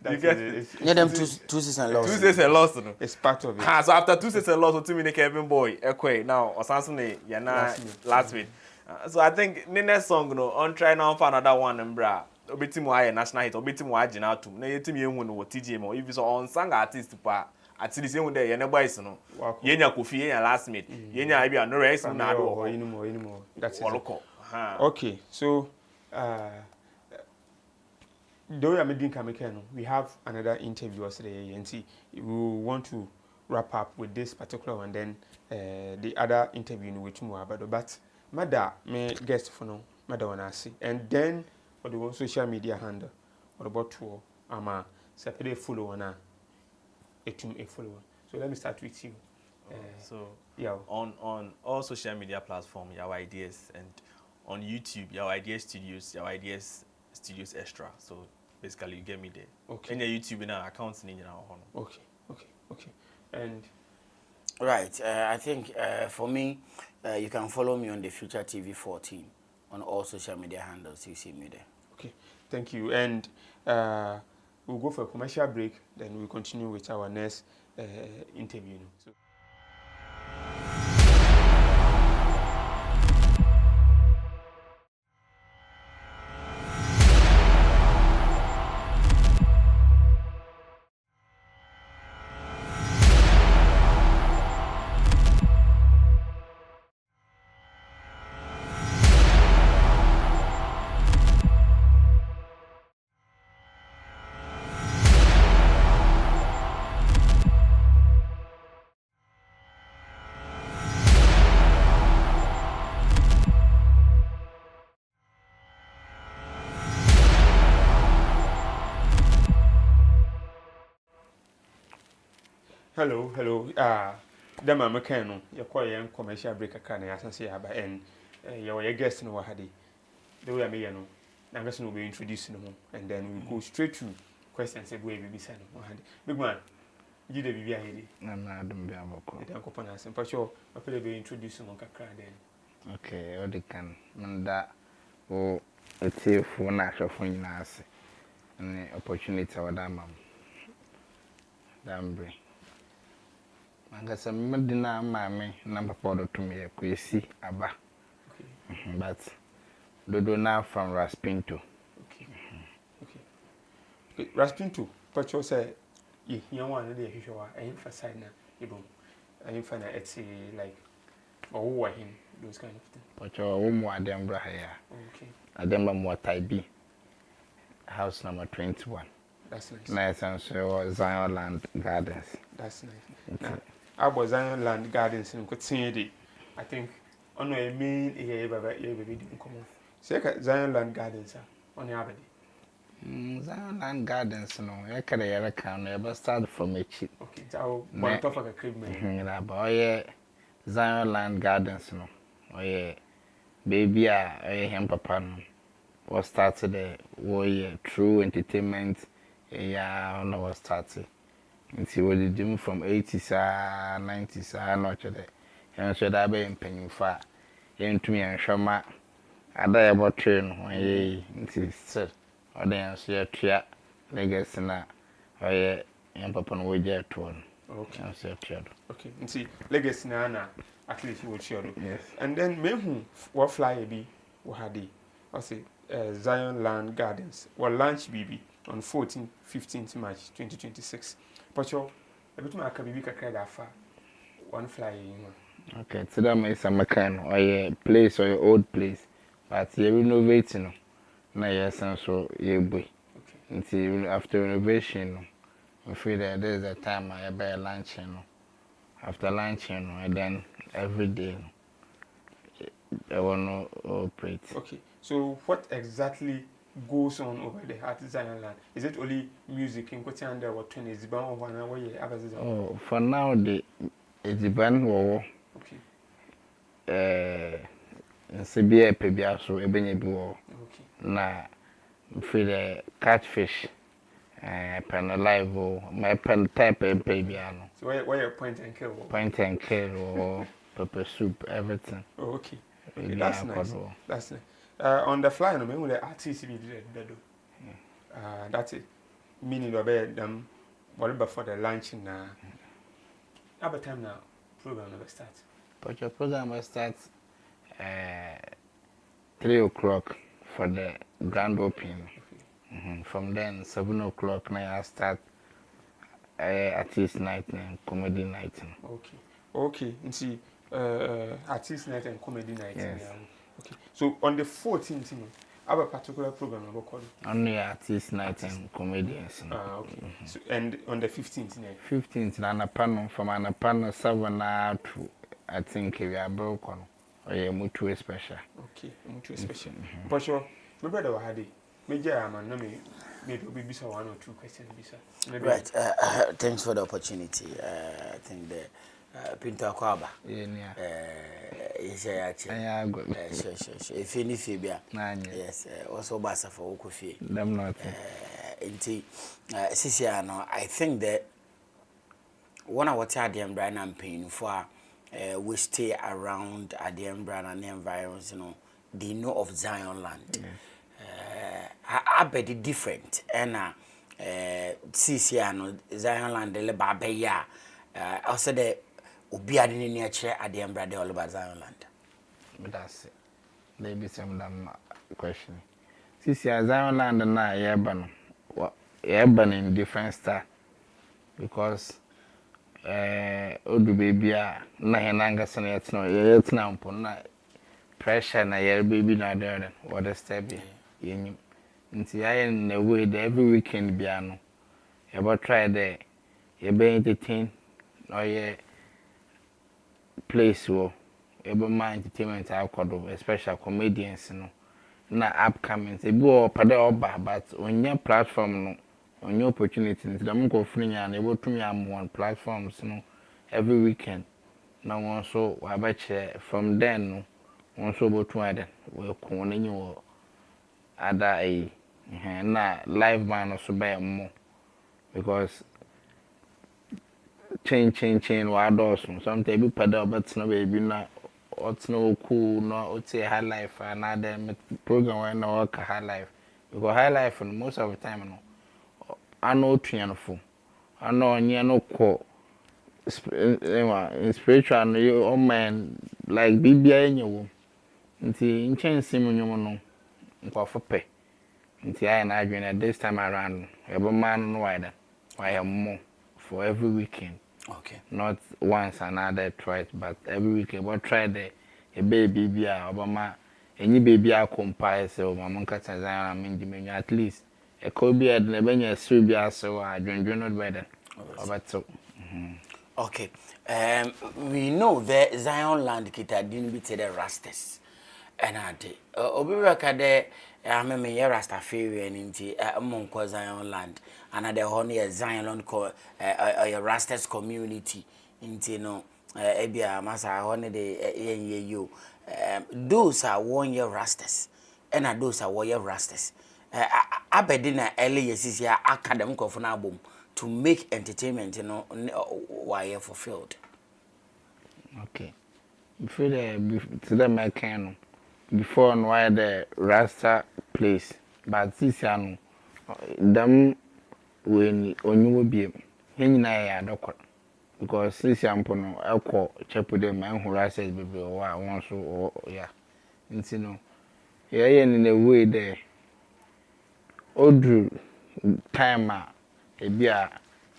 You get it? Yeah, them two Sis and Loss. Two Sis and Loss, no. It's part of it. So after Two Sis and Loss, to me, the Kevin Boy, now or something, last week. So I think the next song, on try now for another one, and bra. Obiti mo aye national hit, obiti mo aje na atum. Na yetimi ehun no TGM or if so on sang artist pa. At least ehun there, ye boys no. Yenya Kofi, yenya last mate. Yenya Ibia no rest na do. Anymore. That's it. Okay, so though I'm doing Kamekano, we have another interview today and see we want to wrap up with this particular one, then the other interview in which more about but Mada may guest for no Mada wanna see and then for the social media handle or about tour ama separate follow na a follower. So let me start with you. So yeah, on all social media platforms, your ideas and on YouTube, your ideas studios extra. So basically, you get me there. Okay. In your YouTube, in our accounts, in our home. Okay. And right, I think for me, you can follow me on the Future TV 14 on all social media handles. You see me there. Okay, thank you. And we'll go for a commercial break. Then we'll continue with our next interview. So. Hello. The mama can you call a commercial break a can say about and your guest no wahadi. The way I may know. Now guess will be introducing them and then we go straight to questions and we be sent. Big man, you the BBI. I don't be able to. Don't go on us and for sure I will be introducing on Kakra then. Okay, all the can. Manda oh it's a phone actual phone us and the opportunity our damn. Dambre. Mangasa medina mame na papa do to me kwesi aba. Okay. But dodo na from Raspinto. Okay. Raspinto, but you say ye here one and they show I emphasize na ibum I emphasize it's like or him those kind of things. But your home wa dem bra here. Okay. Ademba mo type B. House number 21. That's nice. Nice and so Zion Land Gardens. That's nice. Now, about Zion Land Gardens in Kotsindi, I think on a main baby come on. Second Zion Land Gardens on the Aberdeen. Zion Land Gardens no, I can hear can never start from a chip. Okay, so one top of a crib man. Boy, Zion Land Gardens no. Oh yeah, baby, him papa no. Was started the true entertainment. Yeah, I know what started. Nti we did them from 80s 90s not today. And so that be in penny fa. To me and shama. I die about train when ye nti still. Or then so your tria legacy na. Or ye and papa no wager to one. Okay. And so tria. Okay. Nti legacy na at least you will share. Yes. And then me what fly be what had I say Zion Land Gardens or launch BB on 14th 15th March 2026. But you a bit more can be that far one fly in. Okay, so that makes a mechanic or a place or your old place, but you're renovating. No, yes, and so you boy. Okay. Until after renovation, I'm afraid that there's a time I buy lunch, after lunch, and then every day, I want to operate. Okay, so what exactly goes on over there at Zion Land? Is it only music in Kotianda or 20 is bound one away? Oh, for now, it's band war. Okay. CBA Pebia, so a benny war. Okay. Na for the catfish, pen alive or my pen type and Pebiano. So where your point and kill? Point and kill or pepper soup, everything. Oh, okay. Okay, That's nice. That's nice. On the fly, no, me the artist be there. That's it. Meaning of them, whatever for the lunch na. About time now, program never starts. But your program will start 3 o'clock for the grand opening. From then 7 o'clock now I start artist night and comedy night. Okay. Okay. You see, artist night and comedy night. Yes. Okay. So on the 14th, have a particular program about called? Only artist night and comedians. Okay. So, and on the 15th, 15th, Anapano from Anapano 7 to I think we are broken. Or a mutual special. Okay, mutual special. But sure, my brother had it. Major, I'm not maybe be one or two questions. Right. Thanks for the opportunity. I think the Pinto Kwaba. Yeah. Is actually. Sure. If any fibia. Yes. Also, Bassa for Okufi. Them not. Sisiano, I think that one of what I am Brian and paying for. We stay around at the Embran and the environs, they know of Zion Land. I bet it different. And Sisiano, Zion Land, the Babeya, also the Ubia in near chair at the Embra, all about Zion Land. But that's it. Maybe some damn question. Sisia Zion Land and I, urban in different style because. Odu baby na henanga sana yetna mpo na pressure na yer baby na there what the step yenyim nti aye na way there every weekend bia no you go try there you be entertain or ye place wo you be my entertainment akodo especially comedians no na upcoming e bi o pade oba but onya platform no on your opportunity to them go free and able to me am on platforms every weekend now one so I bet from then one so about to add we come in your other na live man also buy more because chain what does sometimes be pedal but no baby na what's no cool no it's a high life and other program when no work high life because high life and most of the time no I know trianful. I know no call spiritual you man like BBI in your womb. In change Simon for pay. Until I and Adrian at this time around, every man wider. I am more. for every weekend. Okay. Not once another twice, but every weekend. But try a baby be Obama, any baby I compare so Mamma Catazana, I mean, at least a could be at Nebenia Subia, so I don't not better. But so. Okay. We know the Zion land kita didn't be the Rastas. And I did. Obiwaka de me ye Rastafarian inti Monko Zion land. And at the honey Zion land a Rastas community inti no ebia masa honey de you. Those are 1 year Rastas. And those are 1 year Rastas. Abedina early years here academic of an album to make entertainment, why fulfilled. Okay. Before my can before and why the Rasta place, but this year them when you will be hanging I doctor because this year no alcohol check with them and who Rasta is baby or one so or yeah. And yeah, in a way there. Odru time a bia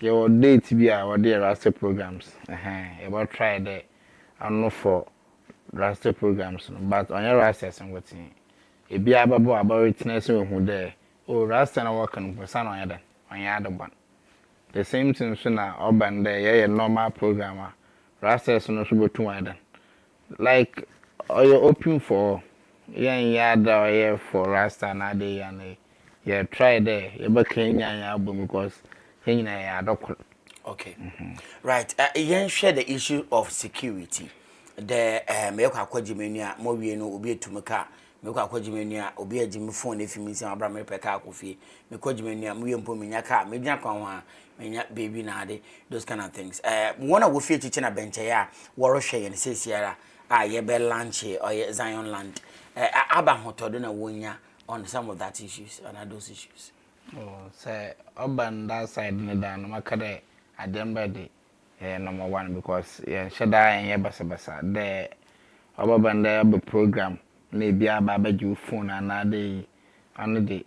your date be our dear Rasta programs. About try there. I'm not for Rasta programs, but on your Rasta and what's in. A bia babo about witness who there. Oh, Rasta and working for son on your other one. The same thing sooner urban there, yeah, normal programmer. Rasta is not super too wide. Like, are you open for yeah for Rasta nowadays and yeah, try there. You better Kenya album because Kenya ya doctor. Okay. Right. Yen share the issue of security. The meko akwajimenia mo wie no obi etumeka meko akwajimenia obi agimi phone efi mi se abra me peka akofi meko ajimenia mo yempo menya ka menya kwan ho a menya baby na ade those kind of things. One of wo fie chichi na benche ya wo rohwe yen sesiara ye be lunch or Zion land. Aba hotodo na wonya on some of that issues and those issues. Oh, say urban that side ne down makade ademba de number 1 because yeah shada and yeah basa the urban there be program na bia ba ju phone anade anade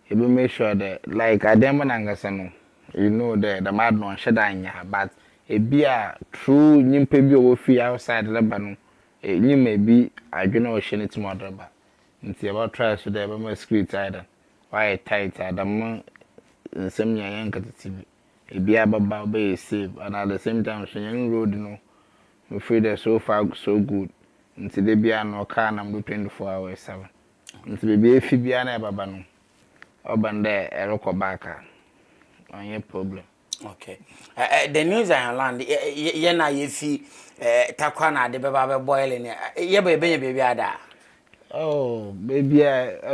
you be make sure that like ademba nangasa no you know the mad no shada anya but e bia true nyimpa bi o fi outside leba no nyima bi adwena o hye ne timo adreba nti about try so there be my script either why tight adam nsem nya yan katitibi e bia baba be save and at the same time so yan road no me free there so far so good nti de bia no car na do 24 hours 7 nti be bia fi bia na baba no obande eroko baka on problem. Okay. The news Ireland ye na ye fi takwa na de beba be boiling ye be baby ada. Oh, baby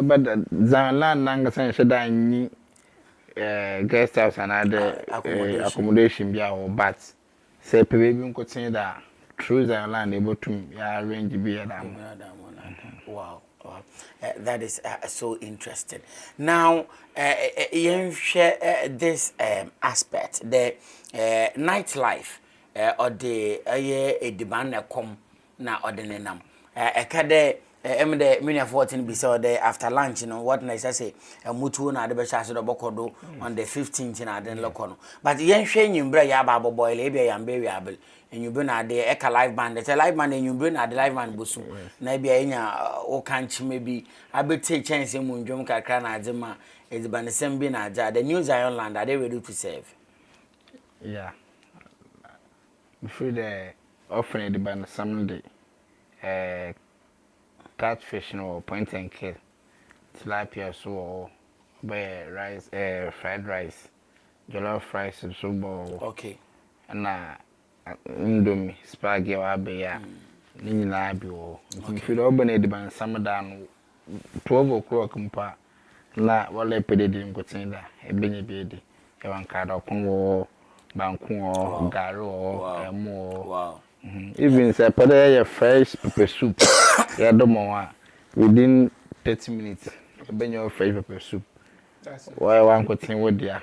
but Zanland nanga san sheda nyi guest house and other accommodation bia or but say baby nkotin da through Zanland able to arrange be that. Wow. That is so interesting. Now, you share this aspect, the nightlife or the a demand come now or the nenam. Kade emde many 14 beside the after lunch, what nice I say, a mutu na the best of Bokodo on the 15th in Aden Locono. But yen shane you bring ya babo boy, labia and variable. And you bring a the Eka live band, the live band, and you bring a live band busu. Maybe o can't maybe I bet take chance in Munjum Kakana Zima is the same bin the New Zion land are they ready to serve? Yeah. Before the offering the band Sunday, catfish or point and kill, tilapia so by rice, fried rice, jollof rice, soup. Okay. And Indomie, spaghetti, abeya, nina bio. If you open it, ban summer down 12 o'clock, na wale pedid in Cotinda, a benny bedi, a one card or congo, banco, garo, or more. Wow. Even say, put a fresh pepper soup, yadomoa, within 30 minutes, a benny fresh pepper soup. Why one cotin with ya,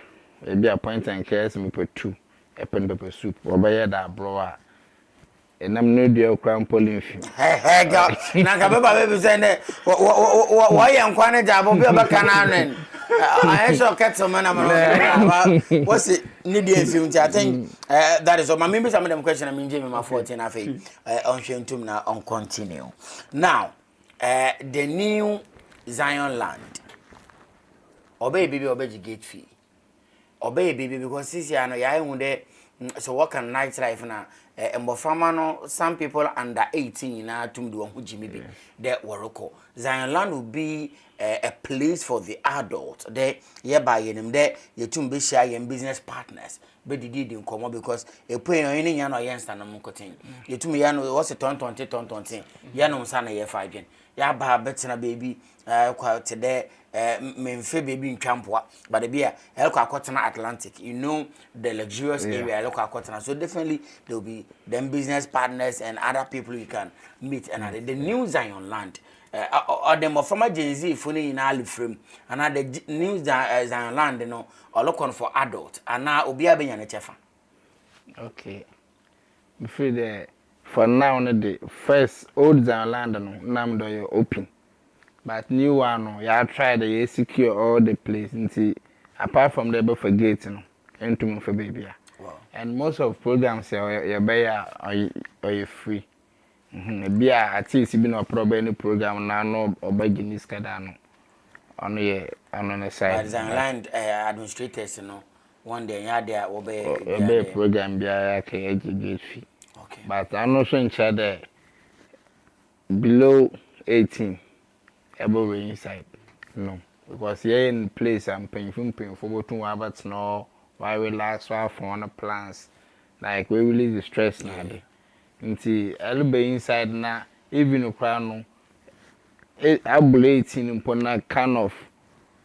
maybe a point and case me put 2. A pen pepper soup, or by that blower. enam no dua kram polimfi Ga na ka beba baby say ne wo ye nkwa ne jabo bi obeka na anen I sure get some man what's it need the film I think that is all my maybe some of them question I mean Jimmy my 14 afi on hwentum na on continue now the new Zion land obey baby obey gate fee obey baby because this year no ya hu de so what can night life na mboframa no some people under 18 na tum de won hu jimi bi de woroko Zion land will be a place for the adults there hereby yenim de yetum be share yen business partners be didi di nkomo because epoen yon ni nya no yen sta no mkotin yetum ya no what's tonton ya no nsa na ye fa adwen ya ba betina baby kwa tede memfe baby ntwampoa but be a elko akotena Atlantic you know the luxurious area elko akotena so definitely there will be them business partners and other people you can meet and the new Zion land or them of former Jay-Z funny in all frame and the new Zion land no or look on for adult and now obi abenya ne chefa. Okay, before the for now the first old Zion land no nam do you open. But new one, no, you try to secure all the place. See, apart from the buffer gate, no, into me for baby. Wow. And most of programs you buy or you free. Be at least you be no problem any program now no or begging this kadano on the side. But land administrators, you know, one day you there obey program be a gate fee. Okay. But I'm not sure in there below 18. Above inside, no, because here in place I'm paying for 2 hours no, why relax, why for on the plans, like we release the stress now. Until I'll be inside now, even a crown, I believe in upon kind of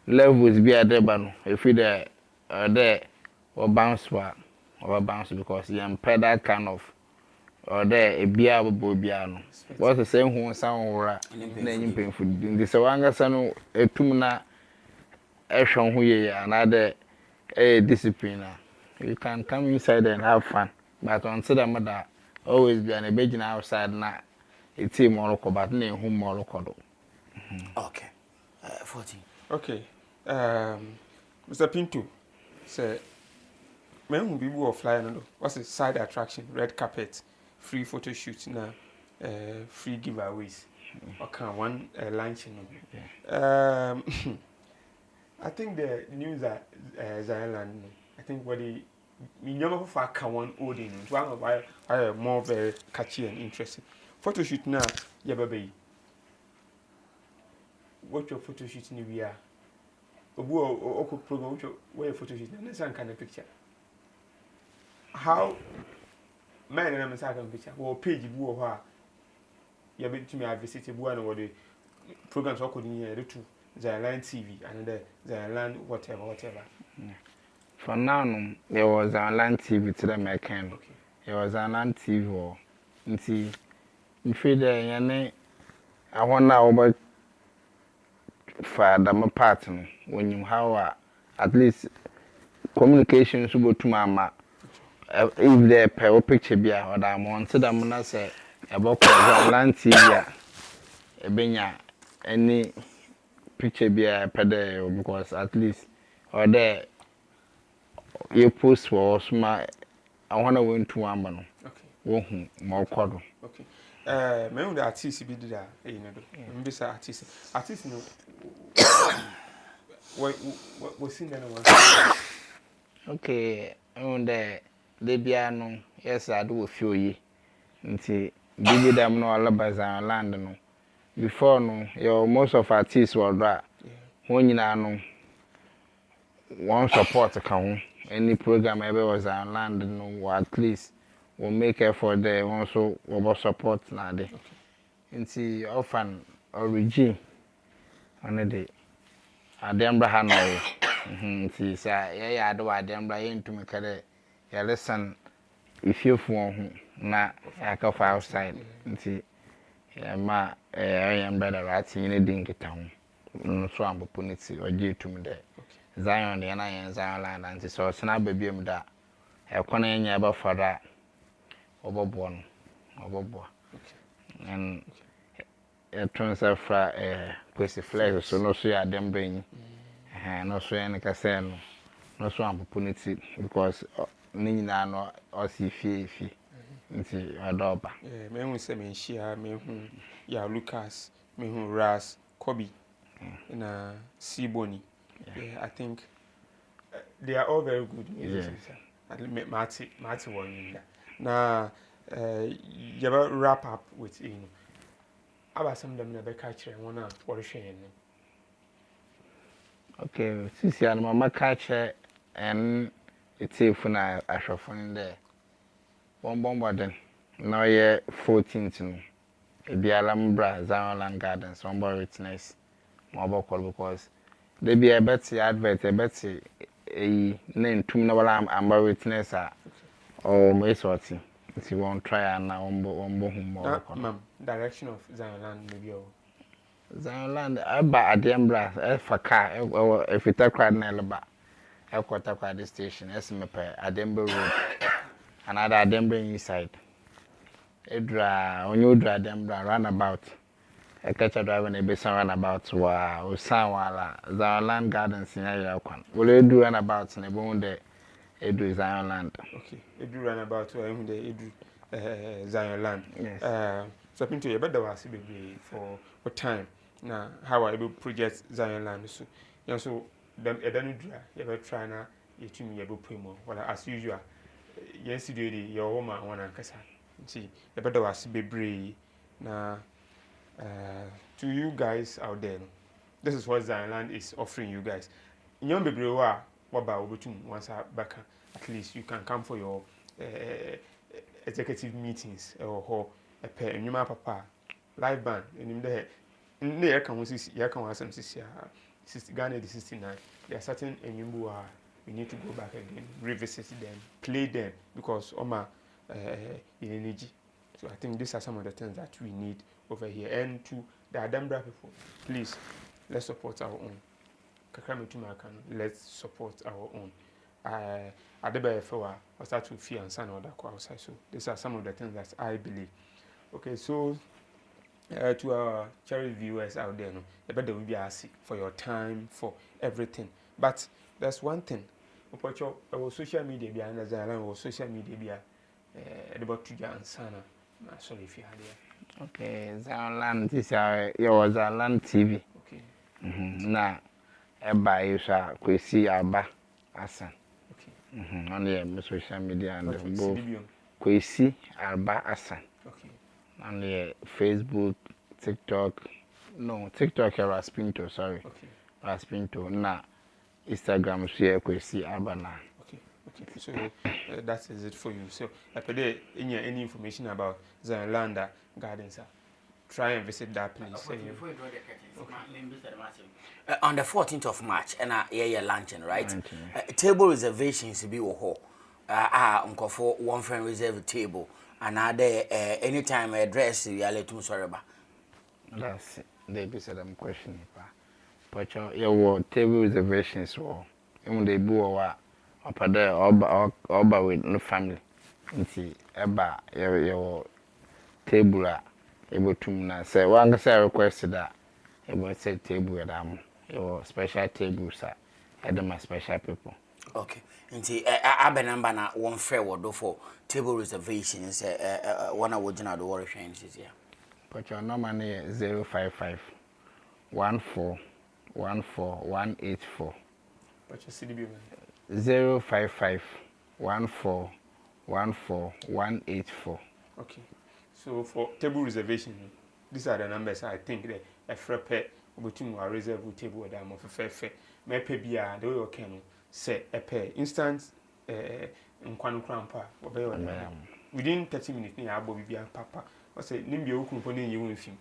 levels be at the bano, if we there or bounce because you impaired that kind of. Or there a beer bobiano. What's the same who sound or name painful? This Wanga son a tumna a shon who ye another a discipline. You can come inside and have fun, but on the mother always be an a outside now. It's a Morocco, but name whom Morocco. Okay. 14. Okay. Mr. Pinto, say, men who be who flying, what's the side attraction? Red carpet. Free photo shoots now, free giveaways. Okay, one lunch. I think the news that Zion, I think what the minimum for one audience, one of why more very catchy and interesting. Photo shoot now, yeah, baby. What your photo shoot in the VR? Or program where your photo shoot, and that's some kind of picture. How? Man, I'm a second picture. Or page you are. You have to me. I visited one of the programs I could hear to Zion TV and the Zion whatever. For now, there was a land TV to the mechanic. Okay. There was a land TV or see. If you there, I want now about for my partner when you have at least communication should go to mama. If the per picture be or that wanted them not say about land TV, a benya any picture be a per because at least or there you post for smart. I want to win to one man. Okay. More quadro. Okay. Me the artist be there. You know, me say artist. Artist no. What sing that one? Okay. On there. They be no yes I do a few ye nti bibi them no all about Zion land no before no your most of artists were that when you know one support can any program ever was Zion land no at least will make effort there also will support na there nti often origin on the day adembra ha no nti say yeah do adembra into me kare ya listen if you phone na I go outside nti ma I am better at you need get down no so am opportunity oje to me there Zion dey na yen Zion land nti so na babiem da e kona nya ba fada obobo no obobo. Okay. And transfer fra kwesi flex so no so ya dem bring. No so ya nka say no so opportunity because ni nyina no o si fie nti adoba. Me hu se me share me hu ya Lucas, me hu Ras, Kobe, na Siboni. Yeah, I think they are all very good musicians. Mati one in that. Now, you ever wrap up with about some of them never catch and one out for sharing. Okay, sisi an mama catch and it's if na ahwefo there. One bombarden. Now ye 14th no. Ebiala mbra Zion Gardens one boy witness. Mobile call because they be a better advert a better a name to me wala amba witness or me sorting. If you want try and now ombo hum Ma'am, direction of Zion Land maybe. Zion Land aba adembra e fa car e fita crowd na eleba e kwata kwa the station esme pe Adembe road another Adembe inside edra onye odra Adembra roundabout e catch driver na be some roundabout wa o san wala Zion Land Gardens in area kwan we do roundabout na be de edu Zion Land. Okay, edu roundabout to edu Zion Land. Yes. So pinto you better was be for time. Now how I will project Zion Land so. Yeah, so them edanu dra you better try na yetumi you be primo. Well as usual. Yes, you do your woman one and kasa. See, you better was be na to you guys out there. No? This is what Zion Land is offering you guys. In your baby, what about once back? At least you can come for your executive meetings or a pair and you papa live band in there. In there, can see you can some 60 Ghana the 69. There are certain and we need to go back again, revisit them, play them because Oma in energy. So I think these are some of the things that we need over here. And to the Adambra people, please, let's support our own. Let's support our own. Adeba Efewa, I start to fear and sign all that outside. So these are some of the things that I believe. Okay, so to our charity viewers out there, no, you better will be asking for your time, for everything. But there's one thing. Our social media behind us, our social media behind about to and Sana. Sorry if you had here. Okay, Zion Land is your Zion Land TV. Okay. Na eba yusha kwesi aba asan. Okay. On the social media and Okay. both CDBM. kwesi aba asan. Okay. On the Facebook, TikTok, no TikTok Raspinto, sorry. Okay. Raspinto na Instagram share kwesi aba na. Okay. Okay. So that is it for you. So any information about Zion Land Gardens, try and visit that place. Before you draw the curtains, on the 14th of March, and yeah, luncheon, right? Table reservations be ho. For one friend reserve a table, and anytime address you are let to sorry about. That's they be said I'm questioning. But your table reservations or even they boo or up there or with no family. Nti eba your table able to na say one say request that able say table with them your special tables are my special people. Okay. Nti abe number na one fair word for table reservations one original the water trains is here. But your number is 055 14 184. But your CDB 055 14 184. Okay. So for table reservation, these are the numbers I think that a frappe between our reserve table with them of a fair. May pay be a the way you can say a pair instant in Quanumpa or within 30 minutes near Bobby and Papa. I say, Nimbio component you with him.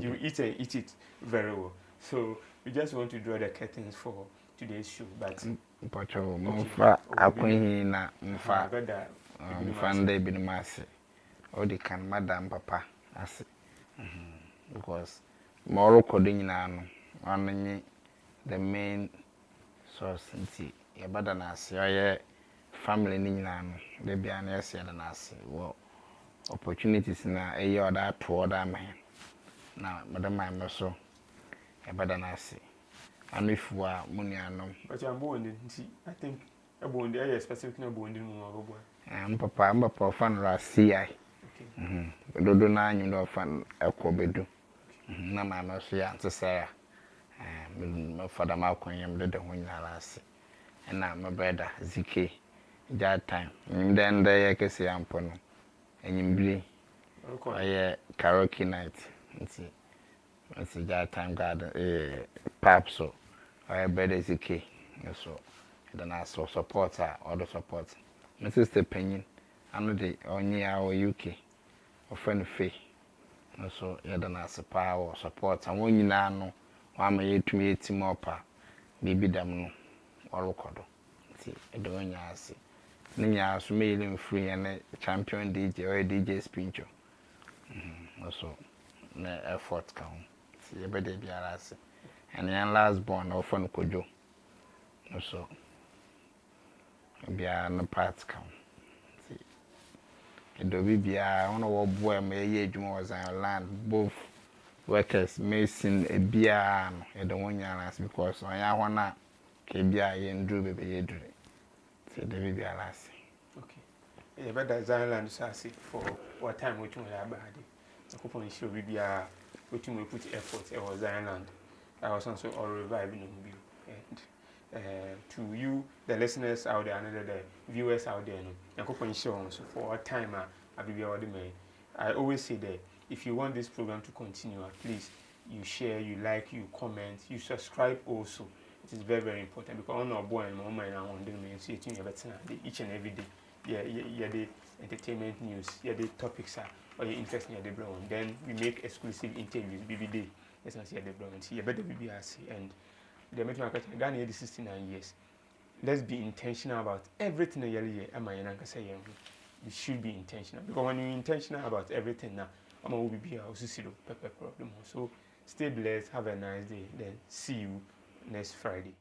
You eat it very well. So we just want to draw the curtains for today's show. But Mfa akwenhi na mfa mfande bi mase all the can madam papa ase because more recording na no anyi the main source nti ye bada na ase oye family ni nyina no de bia na ase na ase wo opportunities na ɛyɛ ɔda ato ɔda man na madam my so ɛbɛda na ase amifu a munianom But I'm born in I think a bond area specific no bond in more. mpapa fan ra CI dodo na anyu do fan ɛkɔ bedu na my so ya nte sɛ ya me fada ma kwanyam de ho nyara ase na my brother ZK that time then there kese ampo no enyimbiri aye karaoke night nti that time garden pap so aye brother ZK so then I saw support all the support my sister penyin ano de onye a UK ofren fe so yeah then I support and when nyina no wa ma yetumi etim opa bibi dam no orokodo nti edo nya ase ninya so me ile free and champion DJ or DJ Spincho so na effort count see e be dey biara ase and yan last born of fun kojo so bia no part count see edo bia one wo boy ma ye adwuma was land both workers mason bia no edo wonya ase because on ya hwana ke bia ye ndru bebe ye dure see the biara ase. Okay. Yeah, but that's Zion Sassy for what time we have bad. The coupon show be which we put effort it was Zion Land. I was also all reviving you. And to you, the listeners out there, another the viewers out there, the coupon show so for what time I be already made. I always say that if you want this program to continue, please you share, you like, you comment, you subscribe also. It is very, very important because on our boy and mama and I want them to see it each and every day. Yeah, the entertainment news, yeah, the topics are or your interest in the brown. Then we make exclusive interviews, BBD. Let's not see the brown. See, better BBRC and the Metro Ghana 69 years. Let's be intentional about everything. We should be intentional because when you're intentional about everything now, I'm going to be also see the pepper problem. So stay blessed, have a nice day, then see you next Friday.